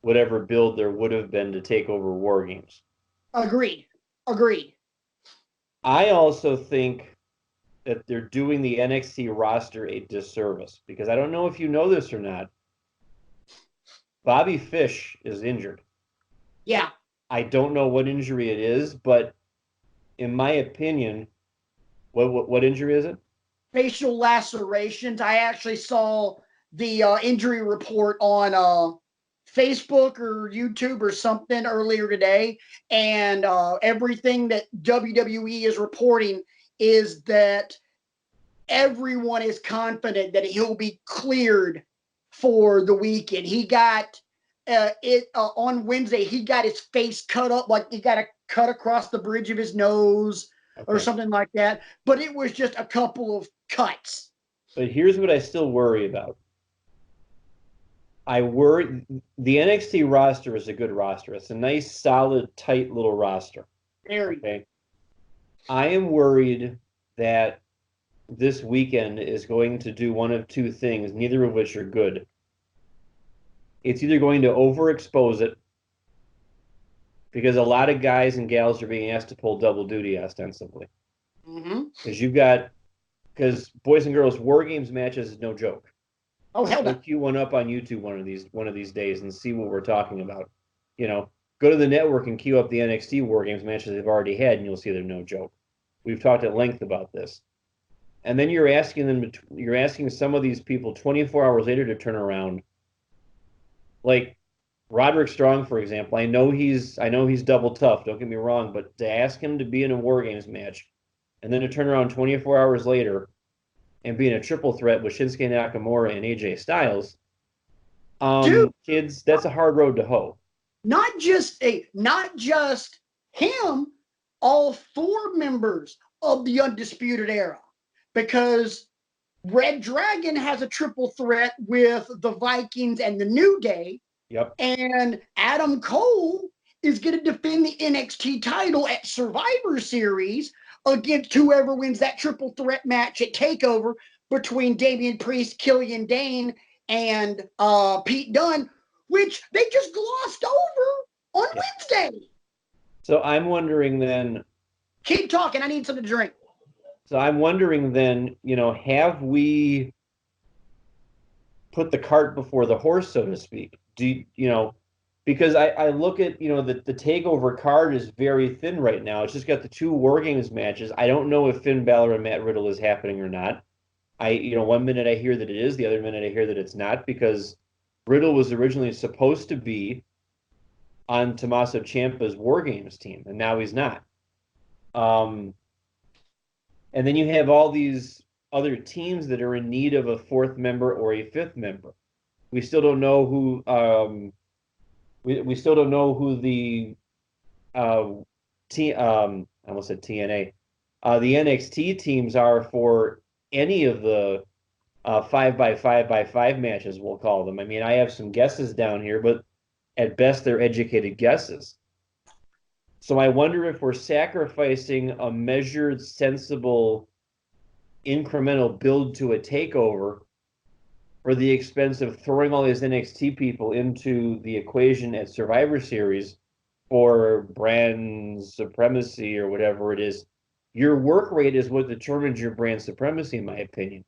whatever build there would have been to take over War Games. Agreed. I also think that they're doing the NXT roster a disservice because I don't know if you know this or not. Bobby Fish is injured. Yeah. I don't know what injury it is, but in my opinion, what injury is it? Facial lacerations. I actually saw the injury report on Facebook or YouTube or something earlier today, and everything that WWE is reporting is that everyone is confident that he'll be cleared for the weekend. He got on Wednesday. He got his face cut up, like he got a cut across the bridge of his nose or something like that. But it was just a couple of cuts. But here's what I still worry about. I worry the NXT roster is a good roster. It's a nice, solid, tight little roster. Very. Okay. I am worried that this weekend is going to do one of 2 things, neither of which are good. It's either going to overexpose it because a lot of guys and gals are being asked to pull double duty ostensibly. Because boys and girls, War Games matches is no joke. Oh, hell no. Go queue one up on YouTube one of these days and see what we're talking about. Go to the network and queue up the NXT War Games matches they've already had, and you'll see they're no joke. We've talked at length about this. And then you're asking some of these people 24 hours later to turn around. Like Roderick Strong, for example, I know he's double tough, don't get me wrong, but to ask him to be in a War Games match and then to turn around 24 hours later and be in a triple threat with Shinsuke Nakamura and AJ Styles, Dude, kids, that's a hard road to hoe. Not just him, all 4 members of the Undisputed Era, because Red Dragon has a triple threat with the Vikings and the New Day. Yep. And Adam Cole is going to defend the NXT title at Survivor Series against whoever wins that triple threat match at TakeOver between Damian Priest, Killian Dane, and Pete Dunne, which they just glossed over on Wednesday. So I'm wondering then. Keep talking. I need something to drink. So I'm wondering then, have we put the cart before the horse, so to speak? Because I look at, the TakeOver card is very thin right now. It's just got the 2 War Games matches. I don't know if Finn Balor and Matt Riddle is happening or not. One minute I hear that it is, the other minute I hear that it's not, because Riddle was originally supposed to be on Tommaso Ciampa's War Games team, and now he's not. And then you have all these other teams that are in need of a 4th member or a 5th member. We still don't know who. We still don't know who the I almost said TNA. the NXT teams are for any of the 5x5x5 matches, we'll call them. I mean, I have some guesses down here, but at best they're educated guesses. So I wonder if we're sacrificing a measured, sensible, incremental build to a takeover for the expense of throwing all these NXT people into the equation at Survivor Series for brand supremacy or whatever it is. Your work rate is what determines your brand supremacy, in my opinion.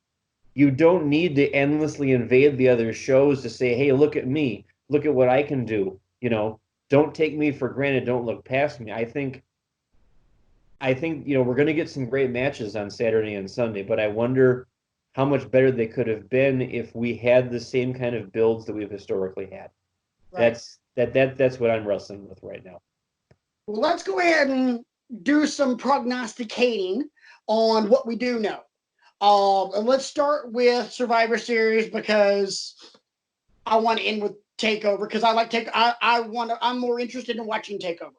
You don't need to endlessly invade the other shows to say, hey, look at me. Look at what I can do. Don't take me for granted. Don't look past me. I think we're going to get some great matches on Saturday and Sunday, but I wonder how much better they could have been if we had the same kind of builds that we've historically had. Right. That's what I'm wrestling with right now. Well, let's go ahead and do some prognosticating on what we do know. And let's start with Survivor Series because I want to end with Takeover because I like I'm more interested in watching Takeover.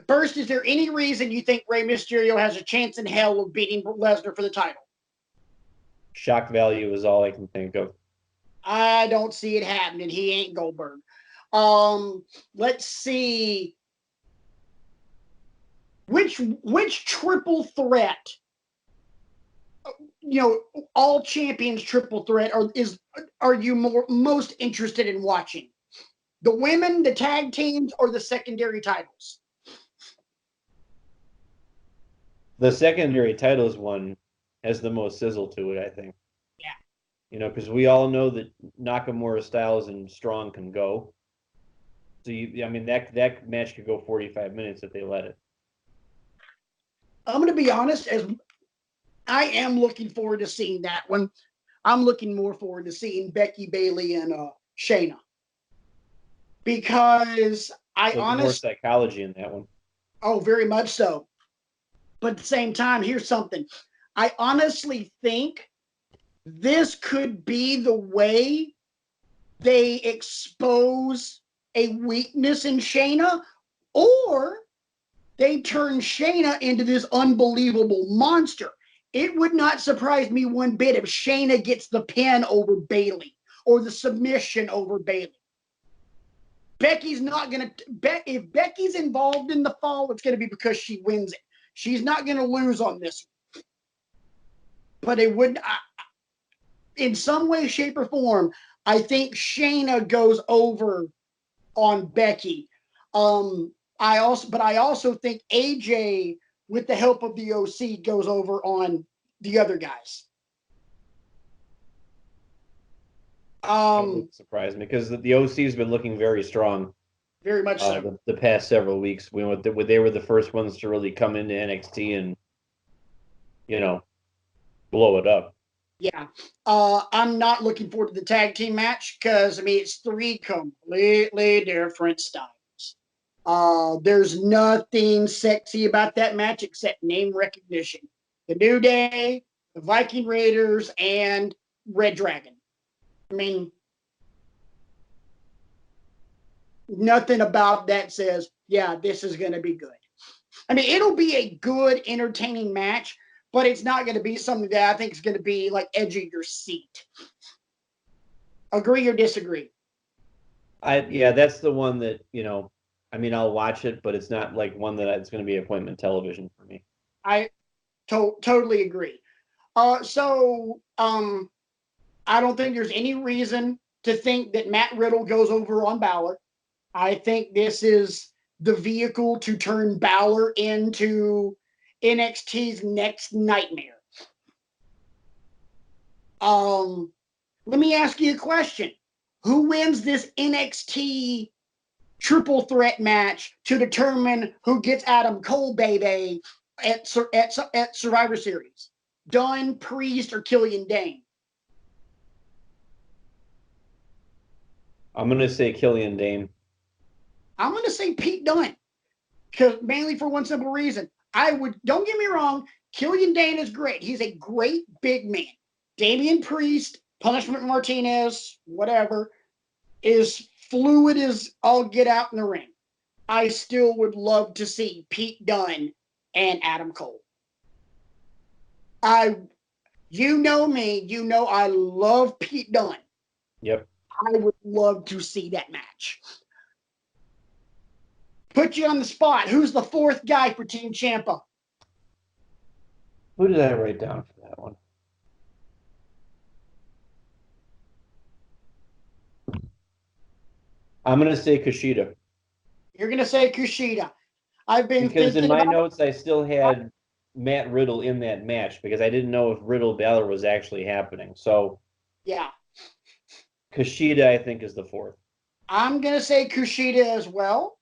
First, is there any reason you think Rey Mysterio has a chance in hell of beating Lesnar for the title? Shock value is all I can think of. I don't see it happening. He ain't Goldberg. Let's see. Which triple threat, all champions triple threat are you most interested in watching? The women, the tag teams, or the secondary titles? The secondary titles one has the most sizzle to it, I think. Yeah. Because we all know that Nakamura, Styles, and Strong can go. So that match could go 45 minutes if they let it. I'm going to be honest, as I am looking forward to seeing that one. I'm looking more forward to seeing Becky, Bayley, and Shayna. Because more psychology in that one. Oh, very much so. But at the same time, here's something. I honestly think this could be the way they expose a weakness in Shayna, or they turn Shayna into this unbelievable monster. It would not surprise me one bit if Shayna gets the pin over Bayley or the submission over Bayley. Becky's not going to, if Becky's involved in the fall, it's going to be because she wins it. She's not going to lose on this one. But it would, in some way, shape, or form, I think Shayna goes over on Becky. I also think AJ, with the help of the OC, goes over on the other guys. That wouldn't surprise me because the OC's been looking very strong. Very much so. The past several weeks, they were the first ones to really come into NXT and, blow it up. Yeah. I'm not looking forward to the tag team match because, it's three completely different styles. There's nothing sexy about that match except name recognition. The New Day, the Viking Raiders, and Red Dragon. Nothing about that says, yeah, this is going to be good. It'll be a good, entertaining match, but it's not going to be something that I think is going to be like edge of your seat. Agree or disagree? That's the one that, I'll watch it, but it's not like one that it's going to be appointment television for me. I totally agree. So I don't think there's any reason to think that Matt Riddle goes over on Balor. I think this is the vehicle to turn Balor into NXT's next nightmare. Let me ask you a question. Who wins this NXT triple threat match to determine who gets Adam Cole, baby, at Survivor Series? Dunn, Priest, or Killian Dane? I'm going to say Killian Dane. I'm going to say Pete Dunne. Because mainly for one simple reason. Don't get me wrong, Killian Dane is great. He's a great big man. Damian Priest, Punishment Martinez, whatever, is fluid as all get out in the ring. I still would love to see Pete Dunne and Adam Cole. You know me, you know I love Pete Dunne. Yep. I would love to see that match. Put you on the spot. Who's the fourth guy for Team Ciampa? Who did I write down for that one? I'm going to say Kushida. You're going to say Kushida. I've been because thinking in my about notes, I still had Matt Riddle in that match because I didn't know if Riddle Balor was actually happening. So yeah. Kushida, I think, is the fourth. I'm going to say Kushida as well.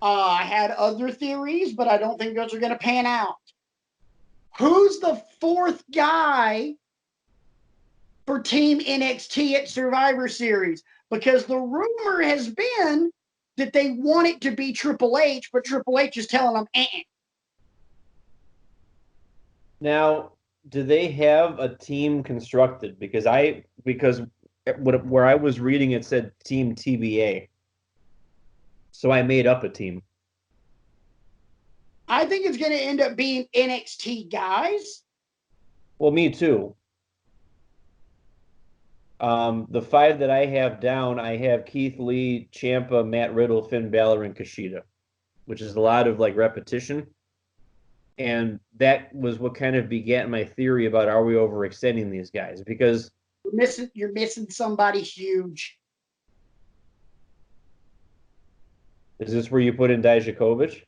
I had other theories, but I don't think those are going to pan out. Who's the fourth guy for Team NXT at Survivor Series? Because the rumor has been that they want it to be Triple H, but Triple H is telling them, Now, do they have a team constructed? Because where I was reading it said Team TBA. So I made up a team. I think it's going to end up being NXT guys. Well, me too. The five that I have down, I have Keith Lee, Ciampa, Matt Riddle, Finn Balor, and Kushida, which is a lot of like repetition. And that was what kind of begat my theory about are we overextending these guys? Because you're missing somebody huge. Is this where you put in Dijakovic?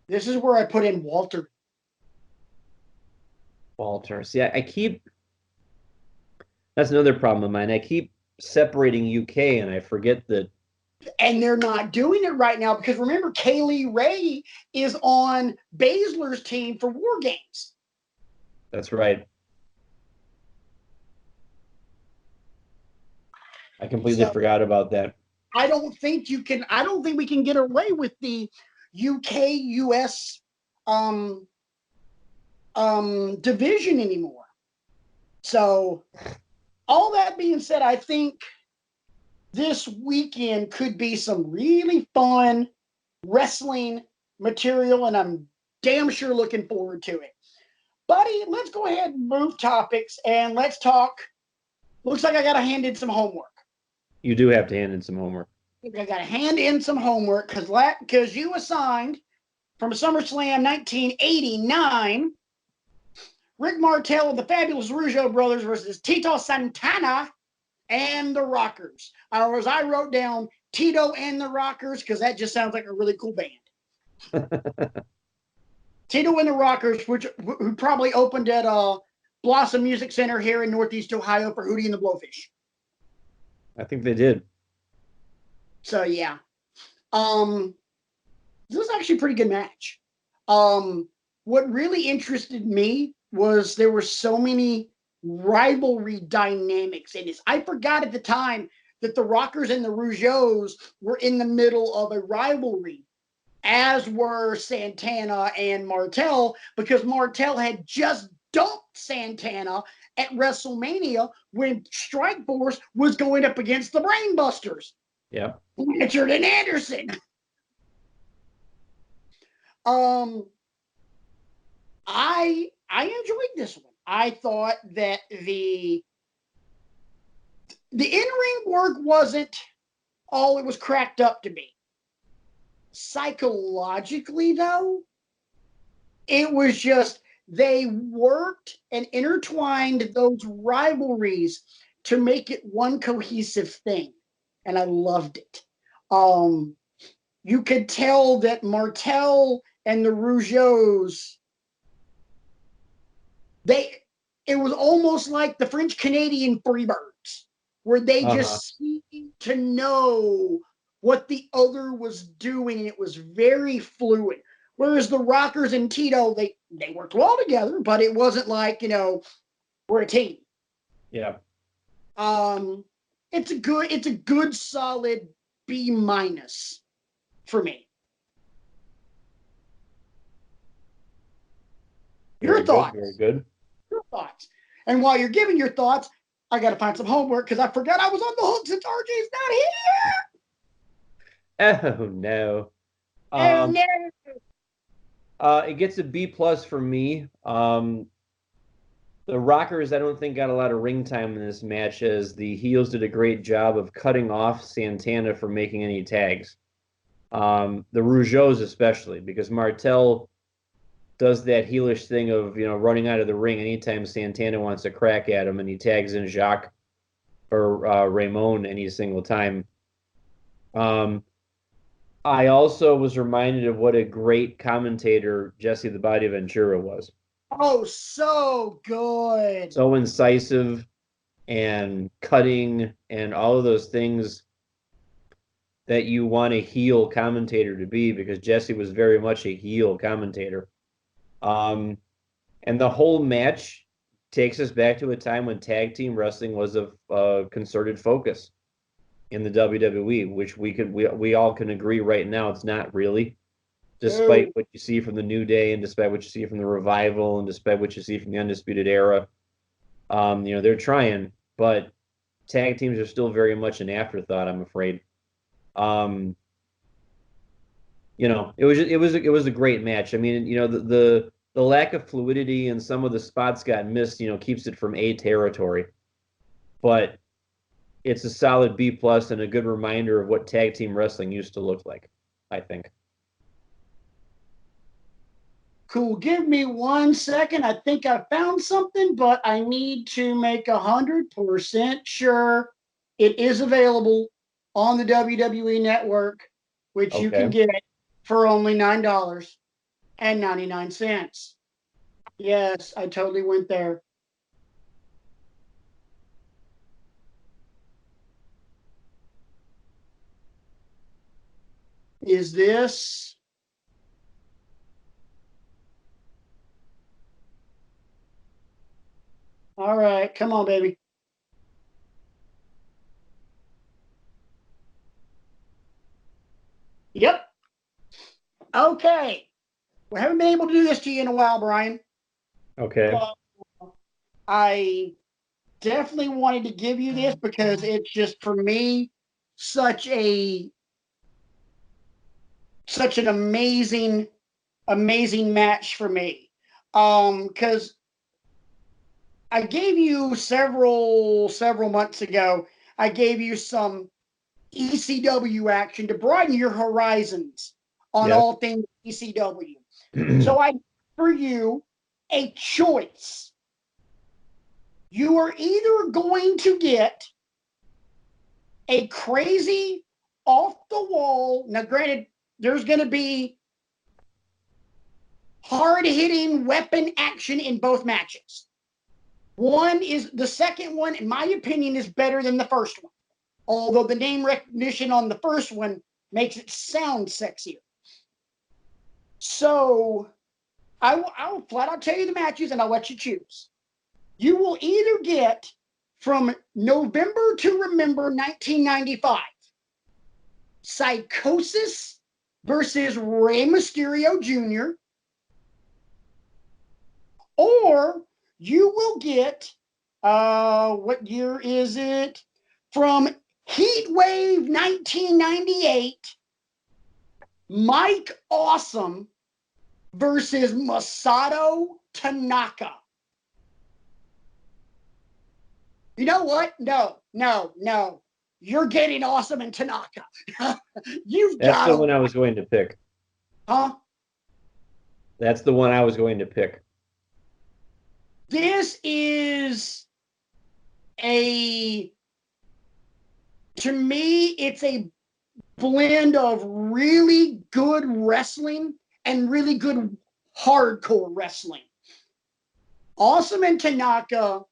This is where I put in Walter. Walter. See, I keep. That's another problem of mine. I keep separating UK, and I forget that. And they're not doing it right now because remember, Kaylee Ray is on Baszler's team for War Games. That's right. I completely forgot about that. I don't think we can get away with the UK US division anymore. So all that being said, I think this weekend could be some really fun wrestling material, and I'm damn sure looking forward to it. Buddy, let's go ahead and move topics, and let's talk. Looks like I got to hand in some homework. You do have to hand in some homework. I got to hand in some homework because you assigned from SummerSlam 1989, Rick Martel of the Fabulous Rougeau Brothers versus Tito Santana and the Rockers. Or as I wrote down, Tito and the Rockers, because that just sounds like a really cool band. Tito and the Rockers, who probably opened at Blossom Music Center here in Northeast Ohio for Hootie and the Blowfish. I think they did. So yeah. This was actually a pretty good match. What really interested me was there were so many rivalry dynamics in this. I forgot at the time that the Rockers and the Rougeaus were in the middle of a rivalry, as were Santana and Martel, because Martel had just dumped Santana at WrestleMania when Strikeforce was going up against the Brainbusters. Yeah. Richard and Anderson. I enjoyed this one. I thought that the in-ring work wasn't all it was cracked up to be. Psychologically, though, it was just they worked and intertwined those rivalries to make it one cohesive thing, and I loved it. You could tell that Martel and the Rougeaus, it was almost like the French Canadian Freebirds, where they just seemed to know what the other was doing, and it was very fluid. Whereas the Rockers and Tito, they worked well together, but it wasn't like, we're a team. Yeah. It's a good solid B- for me. Your thoughts. Very good. Your thoughts. And while you're giving your thoughts, I got to find some homework because I forgot I was on the hook since RJ's not here. Oh, no. Oh, no. It gets a B plus for me. The Rockers, I don't think, got a lot of ring time in this match, as the heels did a great job of cutting off Santana from making any tags. The Rougeaus especially, because Martel does that heelish thing of, running out of the ring anytime Santana wants to crack at him, and he tags in Jacques or Ramon any single time. I also was reminded of what a great commentator Jesse the Body Ventura was. Oh, so good. So incisive and cutting and all of those things that you want a heel commentator to be, because Jesse was very much a heel commentator. And the whole match takes us back to a time when tag team wrestling was a concerted focus in the WWE, which we all can agree right now it's not really, despite what you see from the New Day and despite what you see from the Revival and despite what you see from the Undisputed Era. They're trying, but tag teams are still very much an afterthought, I'm afraid. It was a great match. I mean, the lack of fluidity and some of the spots got missed, keeps it from A territory. But it's a solid B plus and a good reminder of what tag team wrestling used to look like, I think. Cool. Give me 1 second. I think I found something, but I need to make 100% sure it is available on the WWE Network, which you can get for only $9.99. Yes, I totally went there. Is this? All right, come on, baby. Yep. Okay. We haven't been able to do this to you in a while, Brian. Okay. I definitely wanted to give you this because it's just, for me, such an amazing match for me. Because I gave you several months ago, I gave you some ECW action to broaden your horizons on all things ECW. So I offer you a choice. You are either going to get a crazy, off the wall, now granted, there's going to be hard hitting weapon action in both matches. The second one, in my opinion, is better than the first one. Although the name recognition on the first one makes it sound sexier. So I'll flat out tell you the matches and I'll let you choose. You will either get, from November to Remember 1995, Psychosis versus Rey Mysterio Jr., or you will get, what year is it? From Heatwave 1998, Mike Awesome versus Masato Tanaka. You know what? No. You're getting Awesome and Tanaka. That's the one I was going to pick. Huh? That's the one I was going to pick. This is to me, it's a blend of really good wrestling and really good hardcore wrestling. Awesome and Tanaka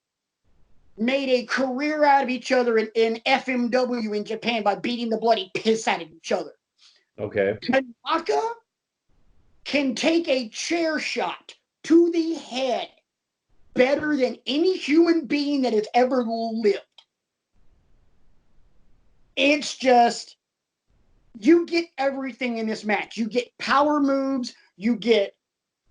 made a career out of each other in FMW in Japan by beating the bloody piss out of each other. Okay. Tanaka can take a chair shot to the head better than any human being that has ever lived. It's just, you get everything in this match. You get power moves, you get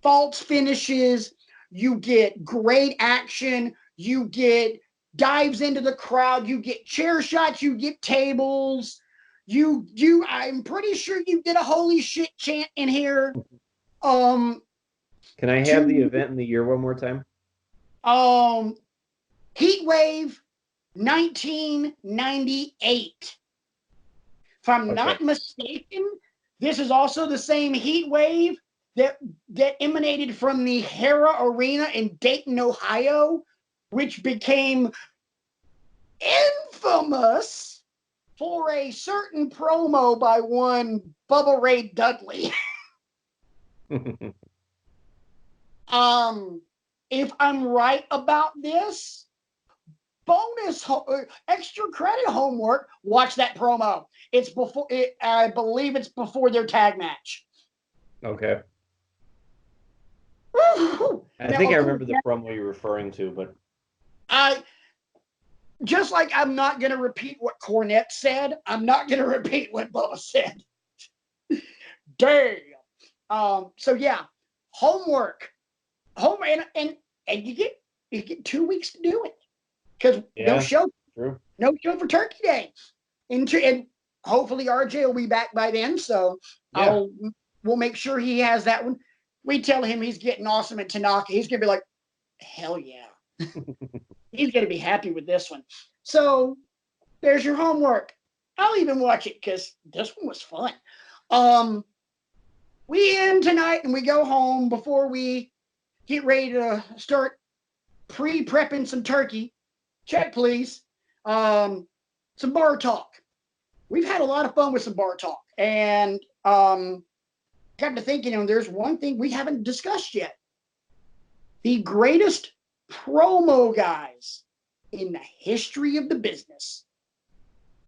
false finishes, you get great action, you get dives into the crowd, you get chair shots, you get tables. I'm pretty sure you did a holy shit chant in here. Can I have the event and the year one more time? Heat Wave 1998. If I'm not mistaken, this is also the same heat wave that emanated from the Hera Arena in Dayton, Ohio, which became infamous for a certain promo by one Bubba Ray Dudley. If I'm right about this, extra credit homework, watch that promo. It's before I believe it's before their tag match. Okay. Woo-hoo. I think I remember the promo you're referring to, but just like I'm not going to repeat what Cornette said, I'm not going to repeat what Bubba said. Damn. So yeah, homework, and you get 2 weeks to do it because no show for Turkey Day, and hopefully RJ will be back by then. So we'll make sure he has that one. We tell him he's getting awesome at Tanaka. He's gonna be like, hell yeah. He's gonna be happy with this one. So there's your homework. I'll even watch it because this one was fun. We end tonight and we go home before we get ready to start pre-prepping some turkey. Check, please. Some bar talk. We've had a lot of fun with some bar talk. And got to thinking, there's one thing we haven't discussed yet. The greatest promo guys in the history of the business.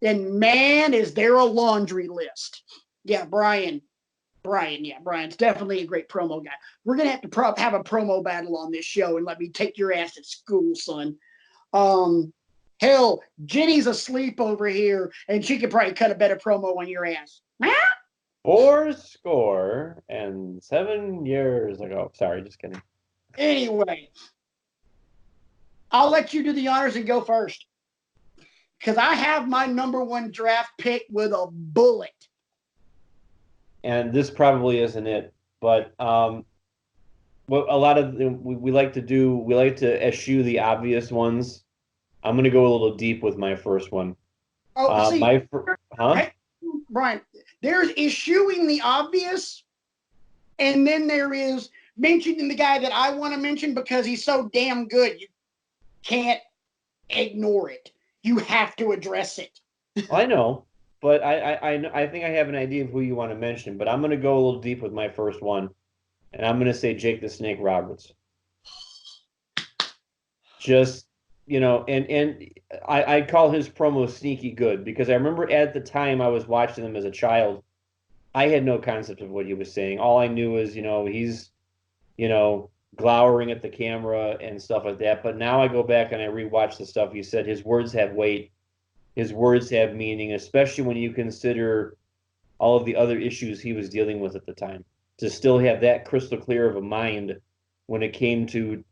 And man, is there a laundry list. Yeah, Brian. Yeah, Brian's definitely a great promo guy. We're going to have to have a promo battle on this show and let me take your ass to school, son. Hell, Jenny's asleep over here and she could probably cut a better promo on your ass. 4 and 7 years ago. Sorry, just kidding. Anyway, I'll let you do the honors and go first. Because I have my number one draft pick with a bullet. And this probably isn't it, but what a lot of we like to do, we like to eschew the obvious ones. I'm going to go a little deep with my first one. Brian, there's eschewing the obvious, and then there is mentioning the guy that I want to mention because he's so damn good. You can't ignore it. You have to address it. I know. But I think I have an idea of who you want to mention, but I'm going to go a little deep with my first one, and I'm going to say Jake the Snake Roberts. Just, and I call his promo sneaky good because I remember at the time I was watching him as a child, I had no concept of what he was saying. All I knew is, he's, glowering at the camera and stuff like that. But now I go back and I rewatch the stuff he said. His words have weight. His words have meaning, especially when you consider all of the other issues he was dealing with at the time. To still have that crystal clear of a mind when it came to,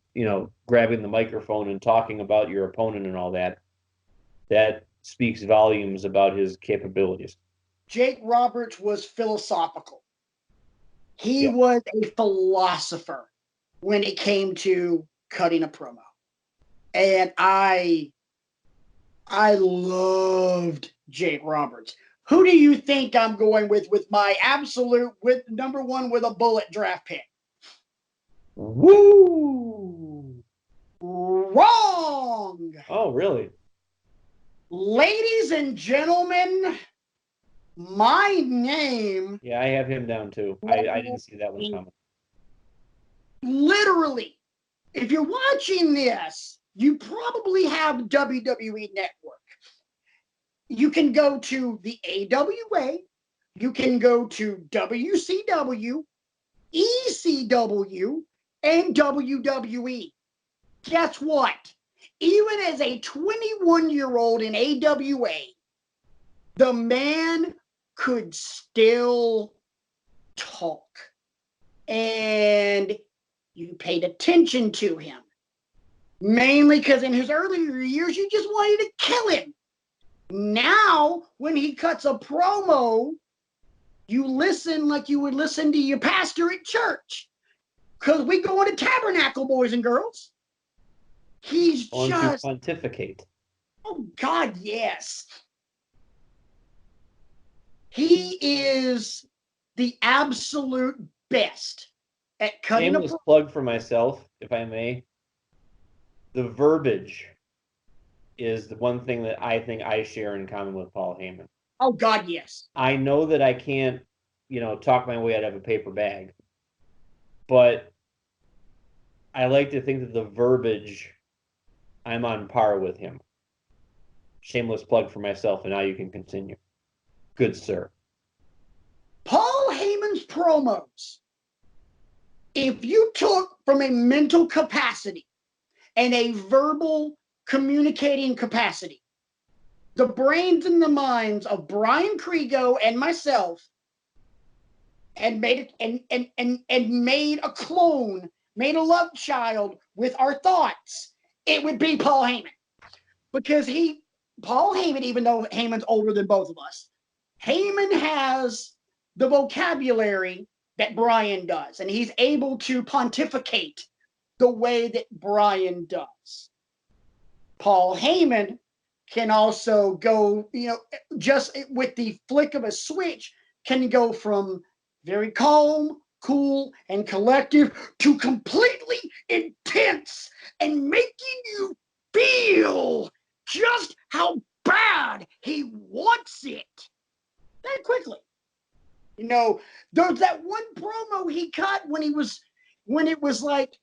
grabbing the microphone and talking about your opponent and all that, that speaks volumes about his capabilities. Jake Roberts was philosophical. He was a philosopher when it came to cutting a promo. And I loved Jake Roberts. Who do you think I'm going with my absolute number one with a bullet draft pick? Woo! Wrong! Oh, really? Ladies and gentlemen, my name... Yeah, I have him down too. I didn't see that one coming. Literally, if you're watching this, you probably have WWE Network. You can go to the AWA, you can go to WCW, ECW, and WWE. Guess what? Even as a 21-year-old in AWA, the man could still talk. And you paid attention to him. Mainly because in his earlier years, you just wanted to kill him. Now, when he cuts a promo, you listen like you would listen to your pastor at church. because we go into tabernacle, boys and girls. He's On to just, pontificate. oh God, yes. He is the absolute best at cutting Shameless plug for myself, if I may. The verbiage is the one thing that I think I share in common with Paul Heyman. Oh God, yes. I know that I can't, talk my way out of a paper bag, but I like to think that the verbiage, I'm on par with him. Shameless plug for myself, and now you can continue. Good sir. Paul Heyman's promos, if you took from a mental capacity and a verbal communicating capacity, the brains and the minds of Brian Kriego and myself, and made it and made a clone, made a love child with our thoughts, it would be Paul Heyman. Because Paul Heyman, even though Heyman's older than both of us, Heyman has the vocabulary that Brian does, and he's able to pontificate the way that Brian does. Paul Heyman can also go, just with the flick of a switch, can go from very calm, cool, and collective to completely intense and making you feel just how bad he wants it that quickly. There's that one promo he cut when it was like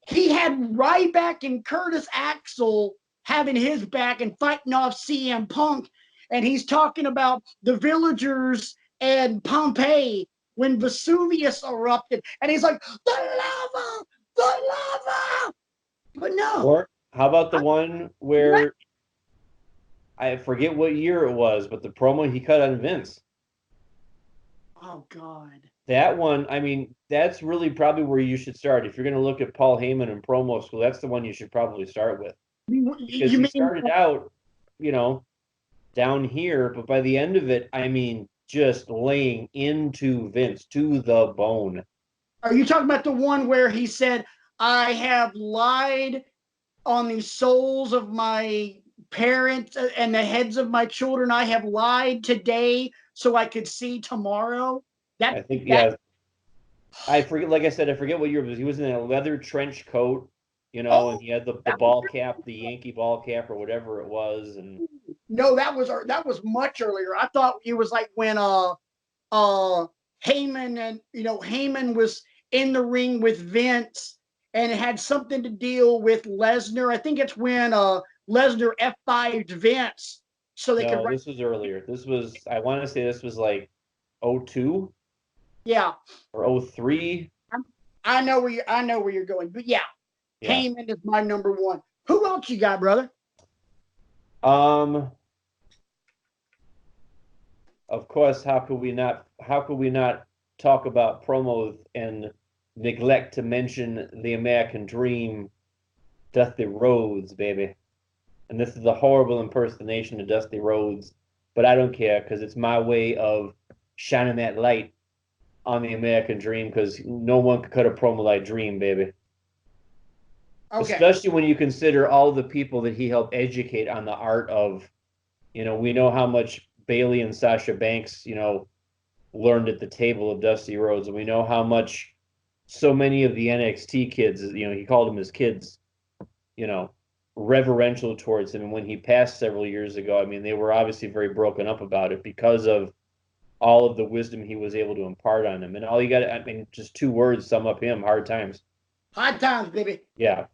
he had Ryback and Curtis Axel having his back and fighting off CM Punk, and he's talking about the villagers and Pompeii when Vesuvius erupted, and he's like, the lava, the lava. But no. Or how about the one where I forget what year it was, but the promo he cut on Vince. Oh God. That one, I mean, that's really probably where you should start. If you're going to look at Paul Heyman in promo school, that's the one you should probably start with. Because he started out, down here, but by the end of it, I mean, just laying into Vince to the bone. Are you talking about the one where he said, I have lied on the souls of my parents and the heads of my children? I have lied today so I could see tomorrow. I think, yeah. I forget, like I said, I forget what year it was. He was in a leather trench coat, and he had the ball cap, the Yankee ball cap or whatever it was. And no, that was much earlier. I thought it was like when Heyman and Heyman was in the ring with Vince and it had something to deal with Lesnar. I think it's when Lesnar F5'd Vince so they could. This was earlier. This was, I want to say this was like 02. Yeah. Or 03. I know where you're going, but yeah. Heyman is my number one. Who else you got, brother? Of course, how could we not talk about promos and neglect to mention the American Dream, Dusty Rhodes, baby. And this is a horrible impersonation of Dusty Rhodes, but I don't care because it's my way of shining that light on the American Dream, because no one could cut a promo like Dream, baby. Okay. Especially when you consider all the people that he helped educate on the art of, we know how much Bayley and Sasha Banks, learned at the table of Dusty Rhodes, and we know how much so many of the NXT kids, he called them his kids, reverential towards him. And when he passed several years ago, I mean, they were obviously very broken up about it because of all of the wisdom he was able to impart on them. And all you got to, I mean, just 2 words sum up him: hard times. Hard times, baby. Yeah.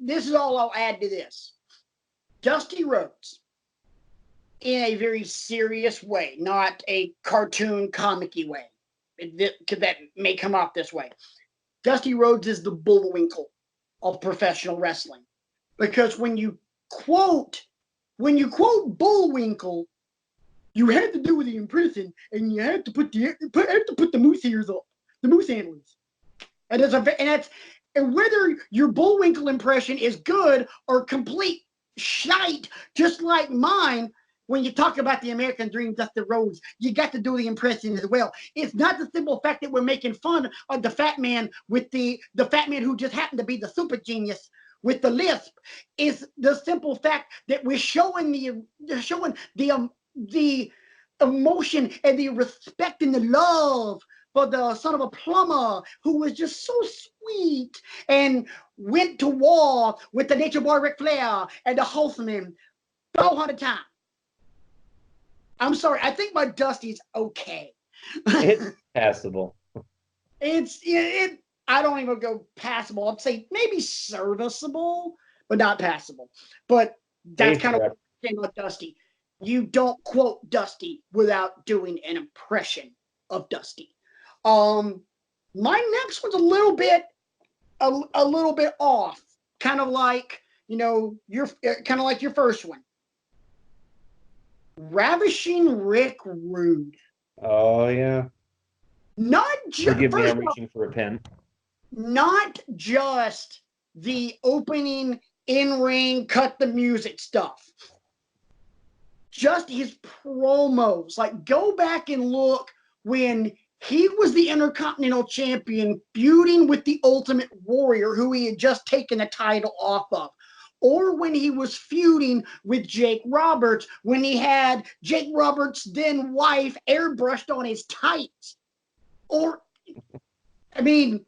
This is all I'll add to this. Dusty Rhodes, in a very serious way, not a cartoon comic-y way, that may come off this way. Dusty Rhodes is the Bullwinkle of professional wrestling. Because when you quote Bullwinkle, you had to do with the imprison, and you had to put the moose ears up, the moose antlers, and whether your Bullwinkle impression is good or complete shite, just like mine, when you talk about the American Dream, Dusty Rhodes, you got to do the impression as well. It's not the simple fact that we're making fun of the fat man with the fat man who just happened to be the super genius with the lisp. It's the simple fact that we're showing the emotion and the respect and the love for the son of a plumber who was just so sweet and went to war with the Nature Boy Ric Flair and the Horseman 400 times. I'm sorry. I think my Dusty's okay. It's passable. I don't even go passable. I'd say maybe serviceable, but not passable. But that's kind of what I'm saying about Dusty. You don't quote Dusty without doing an impression of Dusty. My next one's a little bit off, kind of like your first one. Ravishing Rick Rude. Oh yeah. Not just. Forgive me, I'm reaching for a pen. Not just the opening in-ring cut the music stuff. Just his promos. Like, go back and look when he was the Intercontinental Champion feuding with the Ultimate Warrior, who he had just taken the title off of. Or when he was feuding with Jake Roberts, when he had Jake Roberts' then wife airbrushed on his tights. Or, I mean,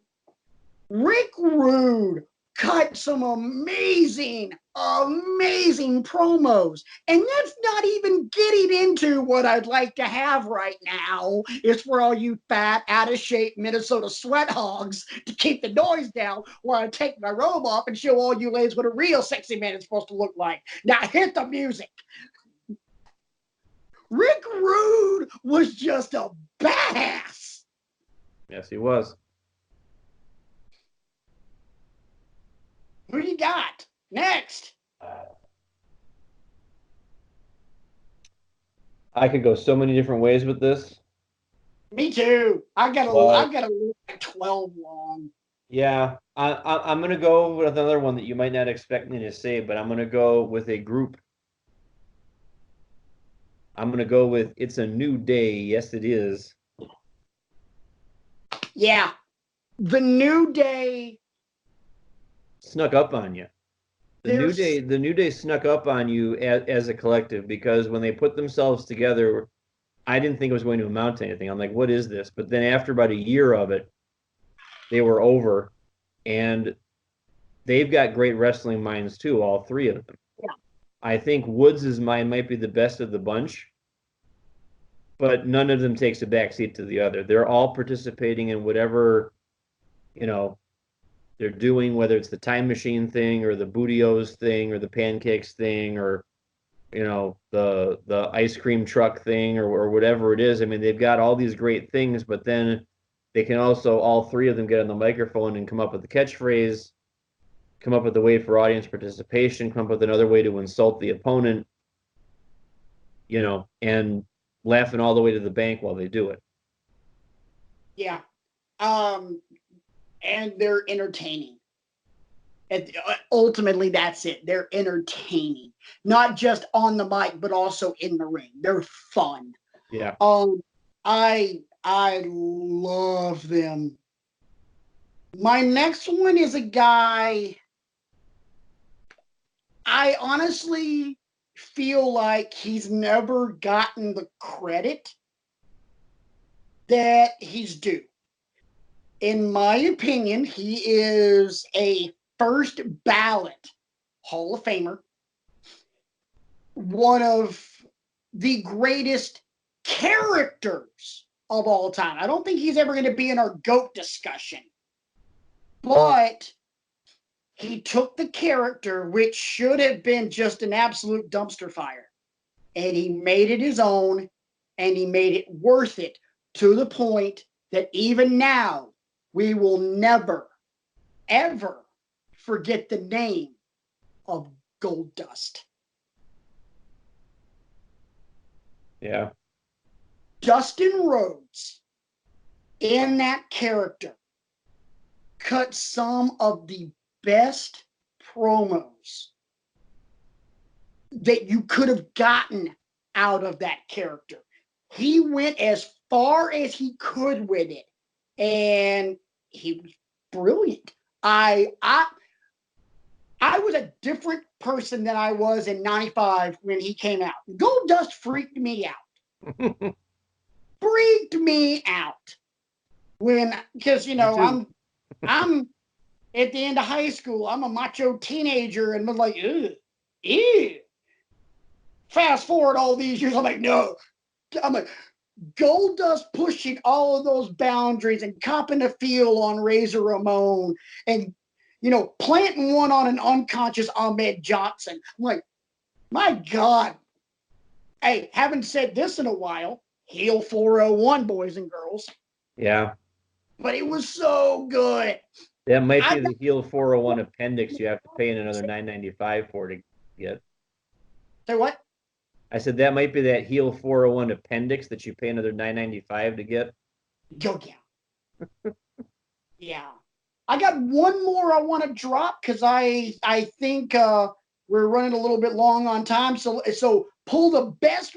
Rick Rude cut some amazing promos. And that's not even getting into what I'd like to have right now. Is for all you fat, out-of-shape Minnesota sweat hogs to keep the noise down while I take my robe off and show all you ladies what a real sexy man is supposed to look like. Now hit the music. Rick Rude was just a badass. Yes, he was. Who you got next? I could go so many different ways with this. Me too. I got a 12 long. Yeah, I'm gonna go with another one that you might not expect me to say, but I'm gonna go with a group. I'm gonna go with "It's a New Day." Yes, it is. Yeah, the New Day snuck up on you. The New Day snuck up on you as a collective, because when they put themselves together, I didn't think it was going to amount to anything. I'm like, what is this? But then after about a year of it, they were over, and they've got great wrestling minds too, all three of them. Yeah. I think Woods' mind might be the best of the bunch, but none of them takes a backseat to the other. They're all participating in whatever, they're doing, whether it's the time machine thing or the Bootios thing or the pancakes thing or the ice cream truck thing or whatever it is. I mean, they've got all these great things, but then they can also, all three of them, get on the microphone and come up with the catchphrase, come up with a way for audience participation, come up with another way to insult the opponent, and laughing all the way to the bank while they do it. Yeah. And they're entertaining. And ultimately, that's it. They're entertaining, not just on the mic, but also in the ring. They're fun. Yeah. I love them. My next one is a guy I honestly feel like he's never gotten the credit that he's due. In my opinion, he is a first ballot Hall of Famer, one of the greatest characters of all time. I don't think he's ever going to be in our GOAT discussion, but he took the character, which should have been just an absolute dumpster fire, and he made it his own, and he made it worth it, to the point that even now, we will never, ever forget the name of Goldust. Yeah. Dustin Rhodes, in that character, cut some of the best promos that you could have gotten out of that character. He went as far as he could with it, and he was brilliant. I was a different person than I was in '95 when he came out. Goldust freaked me out. Freaked me out because I'm at the end of high school. I'm a macho teenager, and I'm like, ew. Fast forward all these years, I'm like, no. I'm like, Goldust pushing all of those boundaries and copping a feel on Razor Ramon and, planting one on an unconscious Ahmed Johnson. I'm like, my God. Hey, haven't said this in a while. Heel 401, boys and girls. Yeah. But it was so good. That might be the heel 401 appendix you have to pay in another $9.95 for to get. Say what? I said that might be that heel 401 appendix that you pay another $9.95 to get. Go down. Yeah. I got one more I want to drop because I think we're running a little bit long on time. So pull the best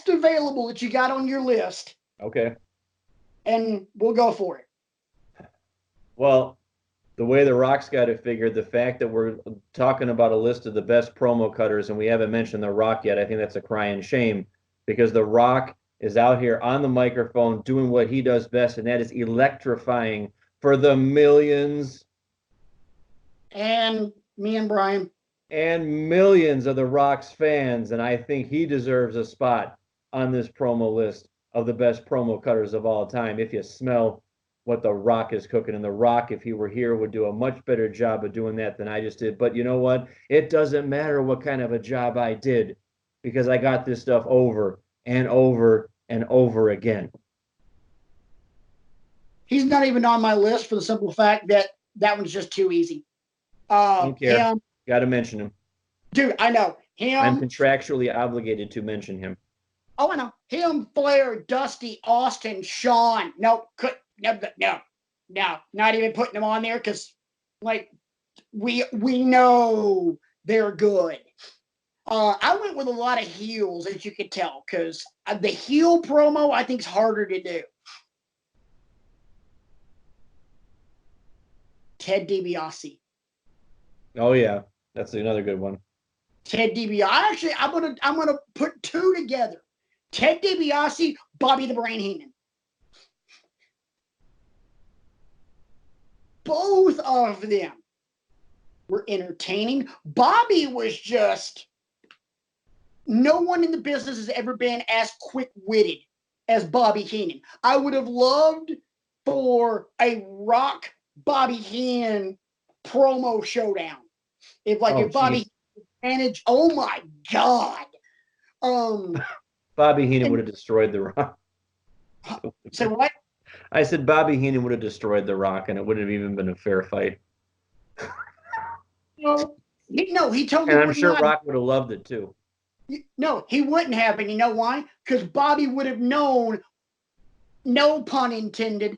available that you got on your list. Okay. And we'll go for it. Well, the way The Rock's got it figured, the fact that we're talking about a list of the best promo cutters and we haven't mentioned The Rock yet, I think that's a crying shame because The Rock is out here on the microphone doing what he does best, and that is electrifying for the millions. And me and Brian. And millions of The Rock's fans, and I think he deserves a spot on this promo list of the best promo cutters of all time. If you smell what The Rock is cooking, and The Rock, if he were here, would do a much better job of doing that than I just did. But you know what? It doesn't matter what kind of a job I did because I got this stuff over and over and over again. He's not even on my list for the simple fact that one's just too easy. Don't care. Got to mention him. Dude, I know. Him. I'm contractually obligated to mention him. Oh, I know. Him, Flair, Dusty, Austin, Shawn. No, not even putting them on there because, we know they're good. I went with a lot of heels, as you could tell, because the heel promo I think is harder to do. Ted DiBiase. Oh yeah, that's another good one. Ted DiBiase. Actually, I'm gonna put two together. Ted DiBiase, Bobby the Brain Heenan. Both of them were entertaining. Bobby was just, no one in the business has ever been as quick-witted as Bobby Heenan. I would have loved for a Rock Bobby Heenan promo showdown. If Bobby managed, oh my God. Bobby Heenan would have destroyed The Rock. Say what? I said Bobby Heenan would have destroyed The Rock, and it wouldn't have even been a fair fight. No, he totally. And I'm sure Rock would have loved it too. No, he wouldn't have, and you know why? Because Bobby would have known, no pun intended,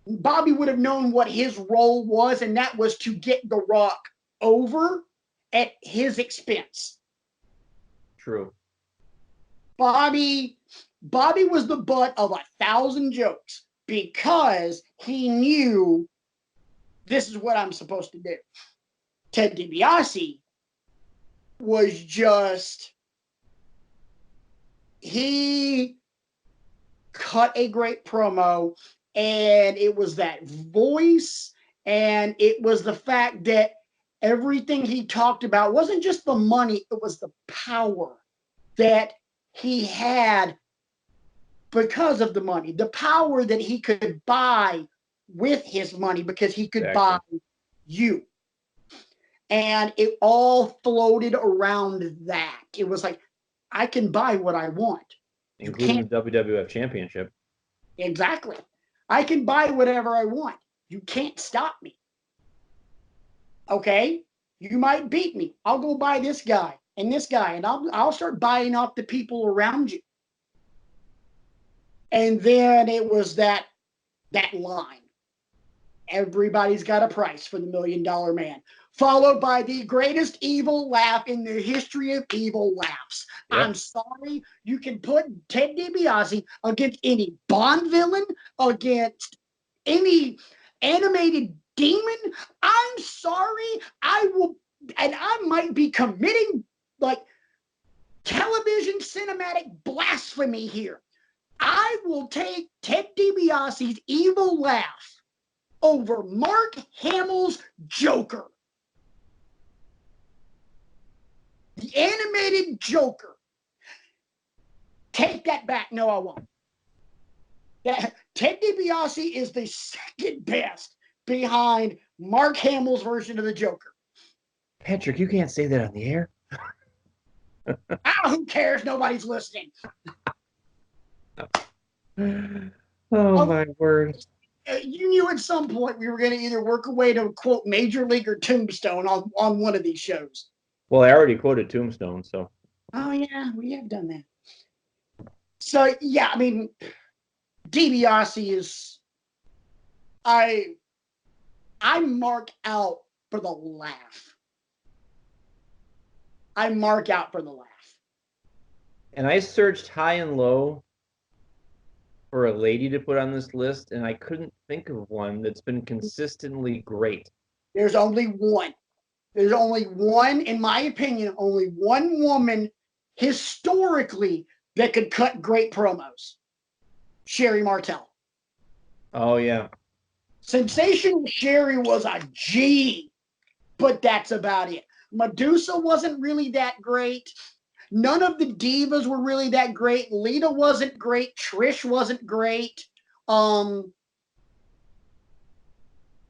Bobby would have known what his role was, and that was to get The Rock over at his expense. True. Bobby was the butt of 1,000 jokes because he knew this is what I'm supposed to do. Ted DiBiase was just, he cut a great promo, and it was that voice, and it was the fact that everything he talked about wasn't just the money, it was the power that he had because of the money, the power that he could buy with his money because he could buy you. And it all floated around that. It was like, I can buy what I want. Including the WWF Championship. Exactly. I can buy whatever I want. You can't stop me. Okay? You might beat me. I'll go buy this guy and this guy, and I'll start buying off the people around you. And then it was that line. Everybody's got a price for the $1 Million Man. followed by the greatest evil laugh in the history of evil laughs. Yep. I'm sorry, you can put Ted DiBiase against any Bond villain, against any animated demon. I'm sorry, I will, and I might be committing like television cinematic blasphemy here. I will take Ted DiBiase's evil laugh over Mark Hamill's Joker. The animated Joker. Take that back. No, I won't. Ted DiBiase is the second best behind Mark Hamill's version of the Joker. Patrick, you can't say that on the air. Who cares? Nobody's listening. Oh, my word. You knew at some point we were going to either work a way to quote Major League or Tombstone on one of these shows. Well, I already quoted Tombstone, so. Oh, yeah, we have done that. So, yeah, I mean, DiBiase is, I mark out for the laugh. I mark out for the laugh. And I searched high and low for a lady to put on this list, and I couldn't think of one that's been consistently great. There's only one. There's only one, in my opinion, only one woman historically that could cut great promos. Sherry Martel. Oh, yeah. Sensational Sherry was a G, but that's about it. Medusa wasn't really that great. None of the divas were really that great. Lita wasn't great. Trish wasn't great.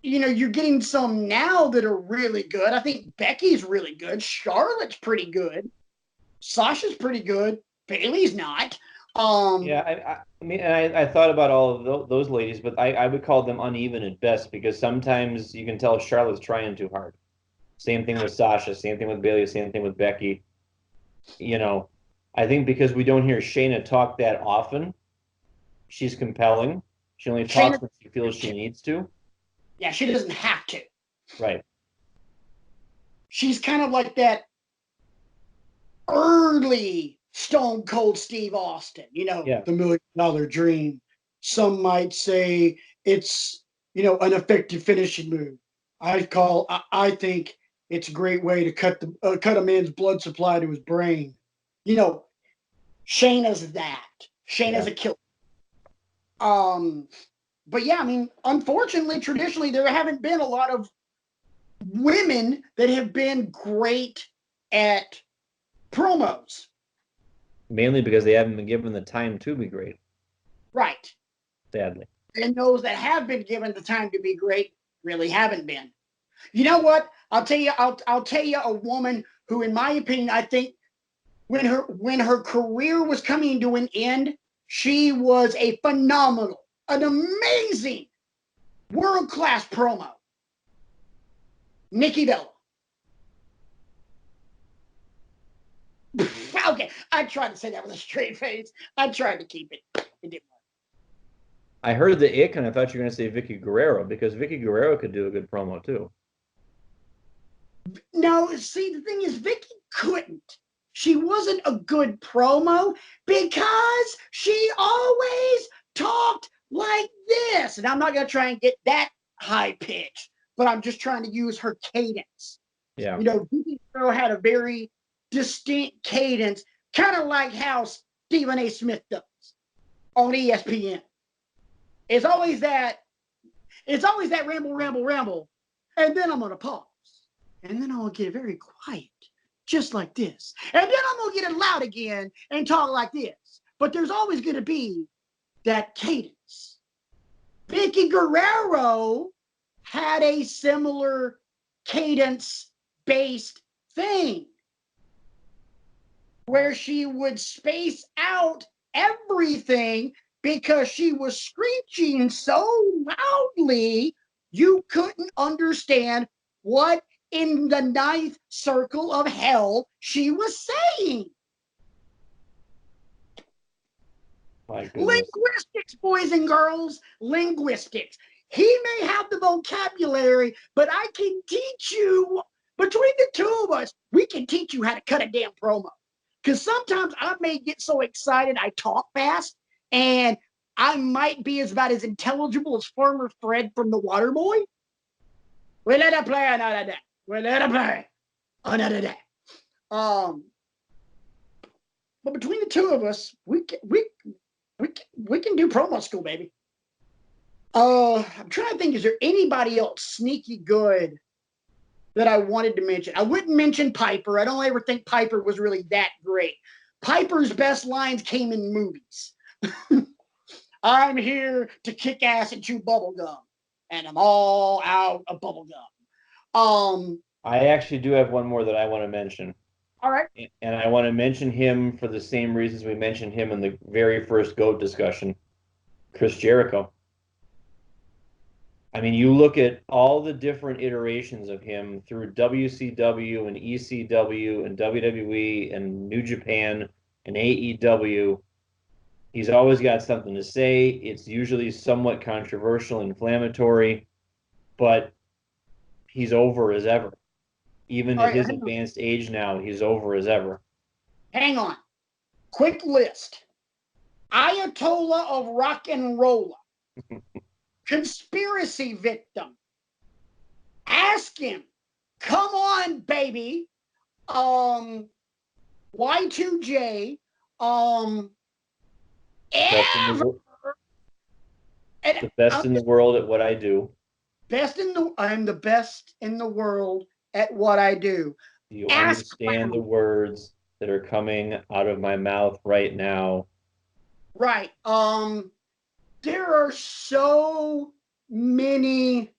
You're getting some now that are really good. I think Becky's really good. Charlotte's pretty good. Sasha's pretty good. Bailey's not. Yeah, I mean, and I thought about all of those ladies, but I would call them uneven at best because sometimes you can tell Charlotte's trying too hard. Same thing with Sasha. Same thing with Bailey. Same thing with Becky. I think because we don't hear Shayna talk that often, she's compelling. She only talks when she feels she needs to. Yeah, she doesn't have to. Right. She's kind of like that early Stone Cold Steve Austin, the $1 million dream. Some might say it's, an effective finishing move. I think it's a great way to cut a man's blood supply to his brain. Shayna's that. Shayna's a killer. But yeah, I mean, unfortunately, traditionally, there haven't been a lot of women that have been great at promos. Mainly because they haven't been given the time to be great. Right. Sadly. And those that have been given the time to be great really haven't been. You know what? I'll tell you a woman who, in my opinion, I think when her career was coming to an end, she was a phenomenal, an amazing, world-class promo. Nikki Bella. Okay, I tried to say that with a straight face. I tried to keep it. It didn't work. I heard the ick, and I thought you were going to say Vicky Guerrero, because Vicky Guerrero could do a good promo, too. No, see, the thing is, Vicky couldn't. She wasn't a good promo because she always talked like this. And I'm not going to try and get that high pitch, but I'm just trying to use her cadence. Yeah. Vicky Guerrero had a very distinct cadence, kind of like how Stephen A. Smith does on ESPN. It's always that ramble, ramble, ramble, and then I'm going to pause. And then I'm going to get very quiet, just like this. And then I'm going to get it loud again and talk like this. But there's always going to be that cadence. Vicky Guerrero had a similar cadence-based thing where she would space out everything because she was screeching so loudly you couldn't understand what in the ninth circle of hell she was saying. Linguistics, boys and girls, linguistics. He may have the vocabulary, but I can teach you between the two of us, we can teach you how to cut a damn promo. Because sometimes I may get so excited I talk fast, and I might be about as intelligible as Farmer Fred from The Waterboy. We let her play another day. We let her play another day. But between the two of us, we can do promo school, baby. I'm trying to think, is there anybody else sneaky good that I wanted to mention? I wouldn't mention Piper. I don't ever think Piper was really that great. Piper's best lines came in movies. I'm here to kick ass and chew bubblegum, and I'm all out of bubblegum. I actually do have one more that I want to mention. All right. And I want to mention him for the same reasons we mentioned him in the very first GOAT discussion, Chris Jericho. I mean, you look at all the different iterations of him through WCW and ECW and WWE and New Japan and AEW. He's always got something to say. It's usually somewhat controversial, inflammatory, but he's over as ever. Even at his advanced age now, he's over as ever. Hang on. Quick list. Ayatollah of rock and roll. Conspiracy victim. Ask him. Come on, baby. Y2J. The best in the world at what I do. I'm the best in the world at what I do. Do you understand the words that are coming out of my mouth right now? Right. There are so many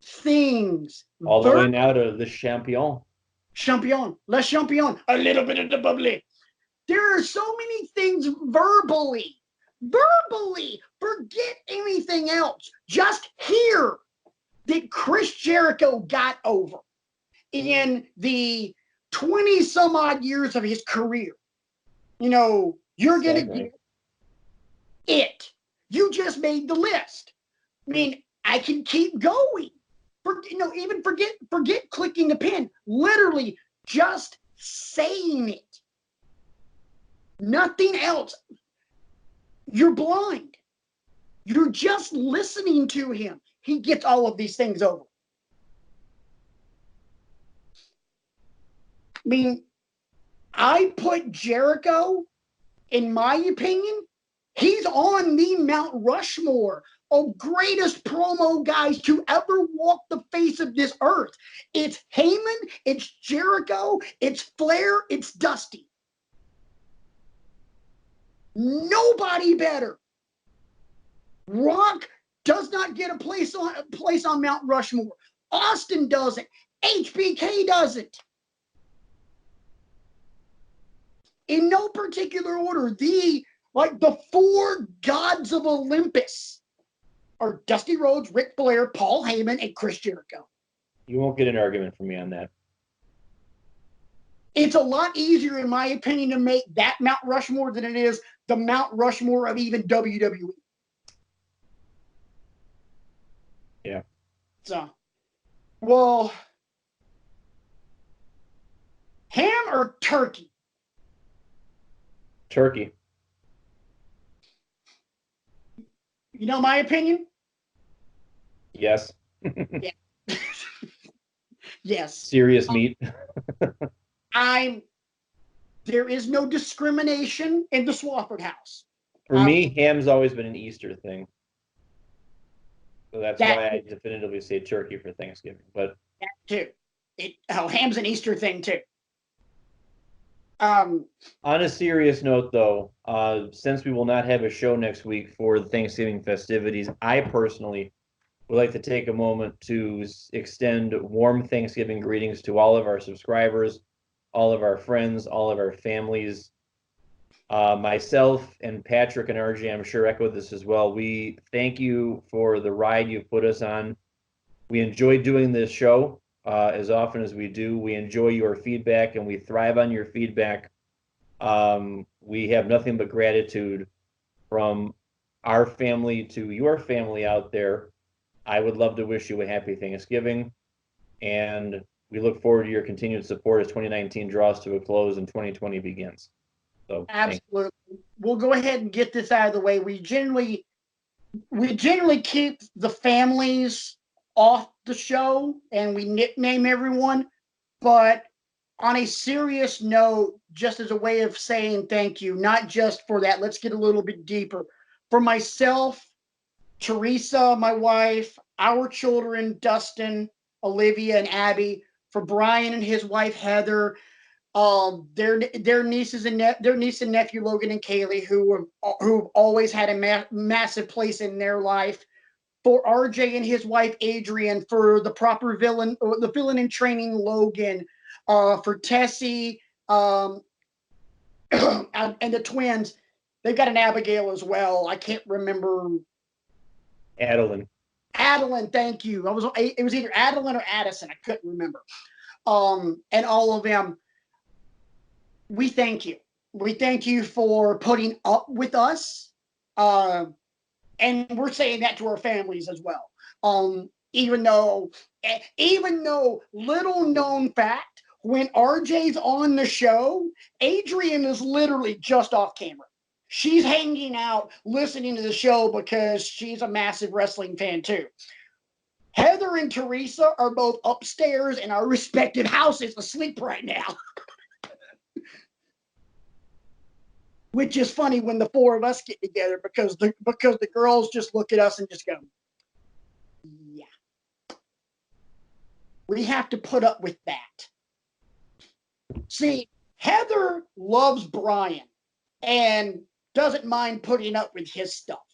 things. All the way now to the champion. Champion. Le champion. A little bit of the bubbly. There are so many things verbally. Forget anything else. Just hear that Chris Jericho got over in the 20 some odd years of his career. You know, you're going to get it. You just made the list. I mean, I can keep going. Even forget clicking the pin. Literally just saying it. Nothing else. You're blind. You're just listening to him. He gets all of these things over. I mean, I put Jericho, in my opinion, he's on the Mount Rushmore of greatest promo guys to ever walk the face of this earth. It's Heyman, it's Jericho, it's Flair, it's Dusty. Nobody better. Rock does not get a place on Mount Rushmore. Austin doesn't. HBK doesn't. In no particular order, the four gods of Olympus are Dusty Rhodes, Ric Flair, Paul Heyman, and Chris Jericho. You won't get an argument from me on that. It's a lot easier, in my opinion, to make that Mount Rushmore than it is the Mount Rushmore of even WWE. Yeah. So, well, ham or turkey? Turkey. You know my opinion? Yes. Yeah. Yes. Serious meat. There is no discrimination in the Swafford house. For me, ham's always been an Easter thing. So that's why I definitively say turkey for Thanksgiving. But that too. Ham's an Easter thing too. On a serious note, though, since we will not have a show next week for the Thanksgiving festivities, I personally would like to take a moment to extend warm Thanksgiving greetings to all of our subscribers, all of our friends, all of our families. Myself and Patrick and RJ, I'm sure, echo this as well. We thank you for the ride you've put us on. We enjoy doing this show as often as we do. We enjoy your feedback, and we thrive on your feedback. We have nothing but gratitude from our family to your family out there. I would love to wish you a happy Thanksgiving, and we look forward to your continued support as 2019 draws to a close and 2020 begins. So absolutely. We'll go ahead and get this out of the way. We generally keep the families off the show and we nickname everyone, but on a serious note, just as a way of saying thank you, not just for that, let's get a little bit deeper. For myself, Teresa, my wife, our children, Dustin, Olivia, and Abby, for Brian and his wife, Heather, their niece and nephew, Logan and Kaylee, who've always had a massive place in their life. For RJ and his wife, Adrian, for the villain in training, Logan, for Tessie, and the twins. They've got an Abigail as well. I can't remember. Adeline, thank you. It was either Adeline or Addison. I couldn't remember. And all of them. We thank you. We thank you for putting up with us. And we're saying that to our families as well. Even though little known fact, when RJ's on the show, Adrian is literally just off camera. She's hanging out, listening to the show because she's a massive wrestling fan too. Heather and Teresa are both upstairs in our respective houses asleep right now. Which is funny when the four of us get together because the girls just look at us and just go, yeah. We have to put up with that. See, Heather loves Brian and doesn't mind putting up with his stuff.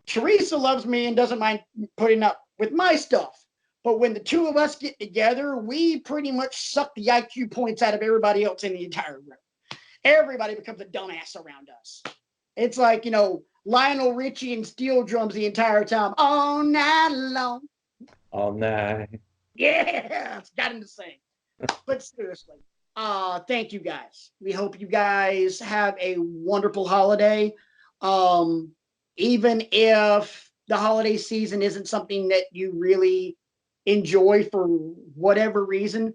Teresa loves me and doesn't mind putting up with my stuff. But when the two of us get together, we pretty much suck the IQ points out of everybody else in the entire room. Everybody becomes a dumbass around us. It's like, Lionel Richie and steel drums the entire time. All night long. All night. Yeah, it's got him to sing. But seriously, thank you guys. We hope you guys have a wonderful holiday. Even if the holiday season isn't something that you really enjoy for whatever reason,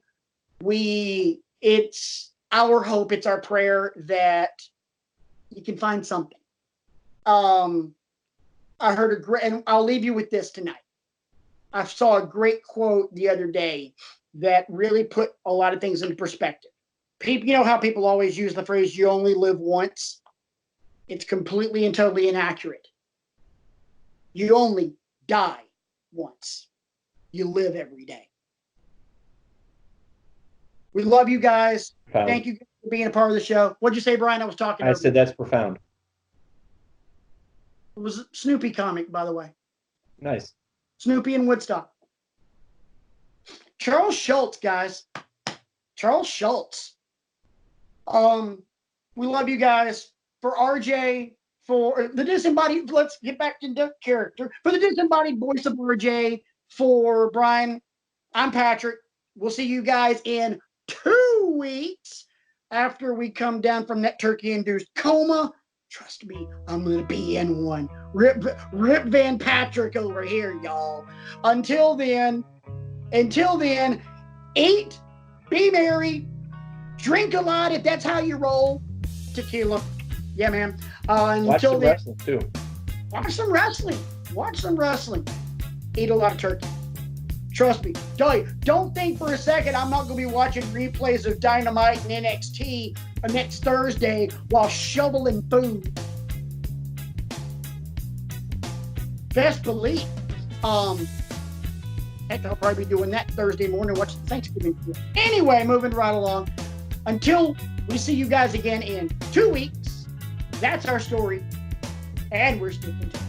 it's our hope, it's our prayer that you can find something. I heard and I'll leave you with this tonight. I saw a great quote the other day that really put a lot of things into perspective. People, how people always use the phrase, you only live once? It's completely and totally inaccurate. You only die once. You live every day. We love you guys. Profound. Thank you for being a part of the show. What'd you say, Brian? I was talking. I said that's profound. It was a Snoopy comic, by the way. Nice. Snoopy in Woodstock. Charles Schultz, guys. Charles Schultz. We love you guys. For RJ, for the disembodied, let's get back to the character. For the disembodied voice of RJ, for Brian, I'm Patrick. We'll see you guys in 2 weeks after we come down from that turkey-induced coma. Trust me, I'm going to be in one. Rip Van Patrick over here, y'all. Until then, eat, be merry, drink a lot if that's how you roll. Tequila. Yeah, man. Watch some wrestling, too. Watch some wrestling. Eat a lot of turkey. Trust me. Don't think for a second I'm not going to be watching replays of Dynamite and NXT next Thursday while shoveling food. Best believe. Heck, I'll probably be doing that Thursday morning watching Thanksgiving. Anyway, moving right along. Until we see you guys again in 2 weeks, that's our story. And we're sticking to it.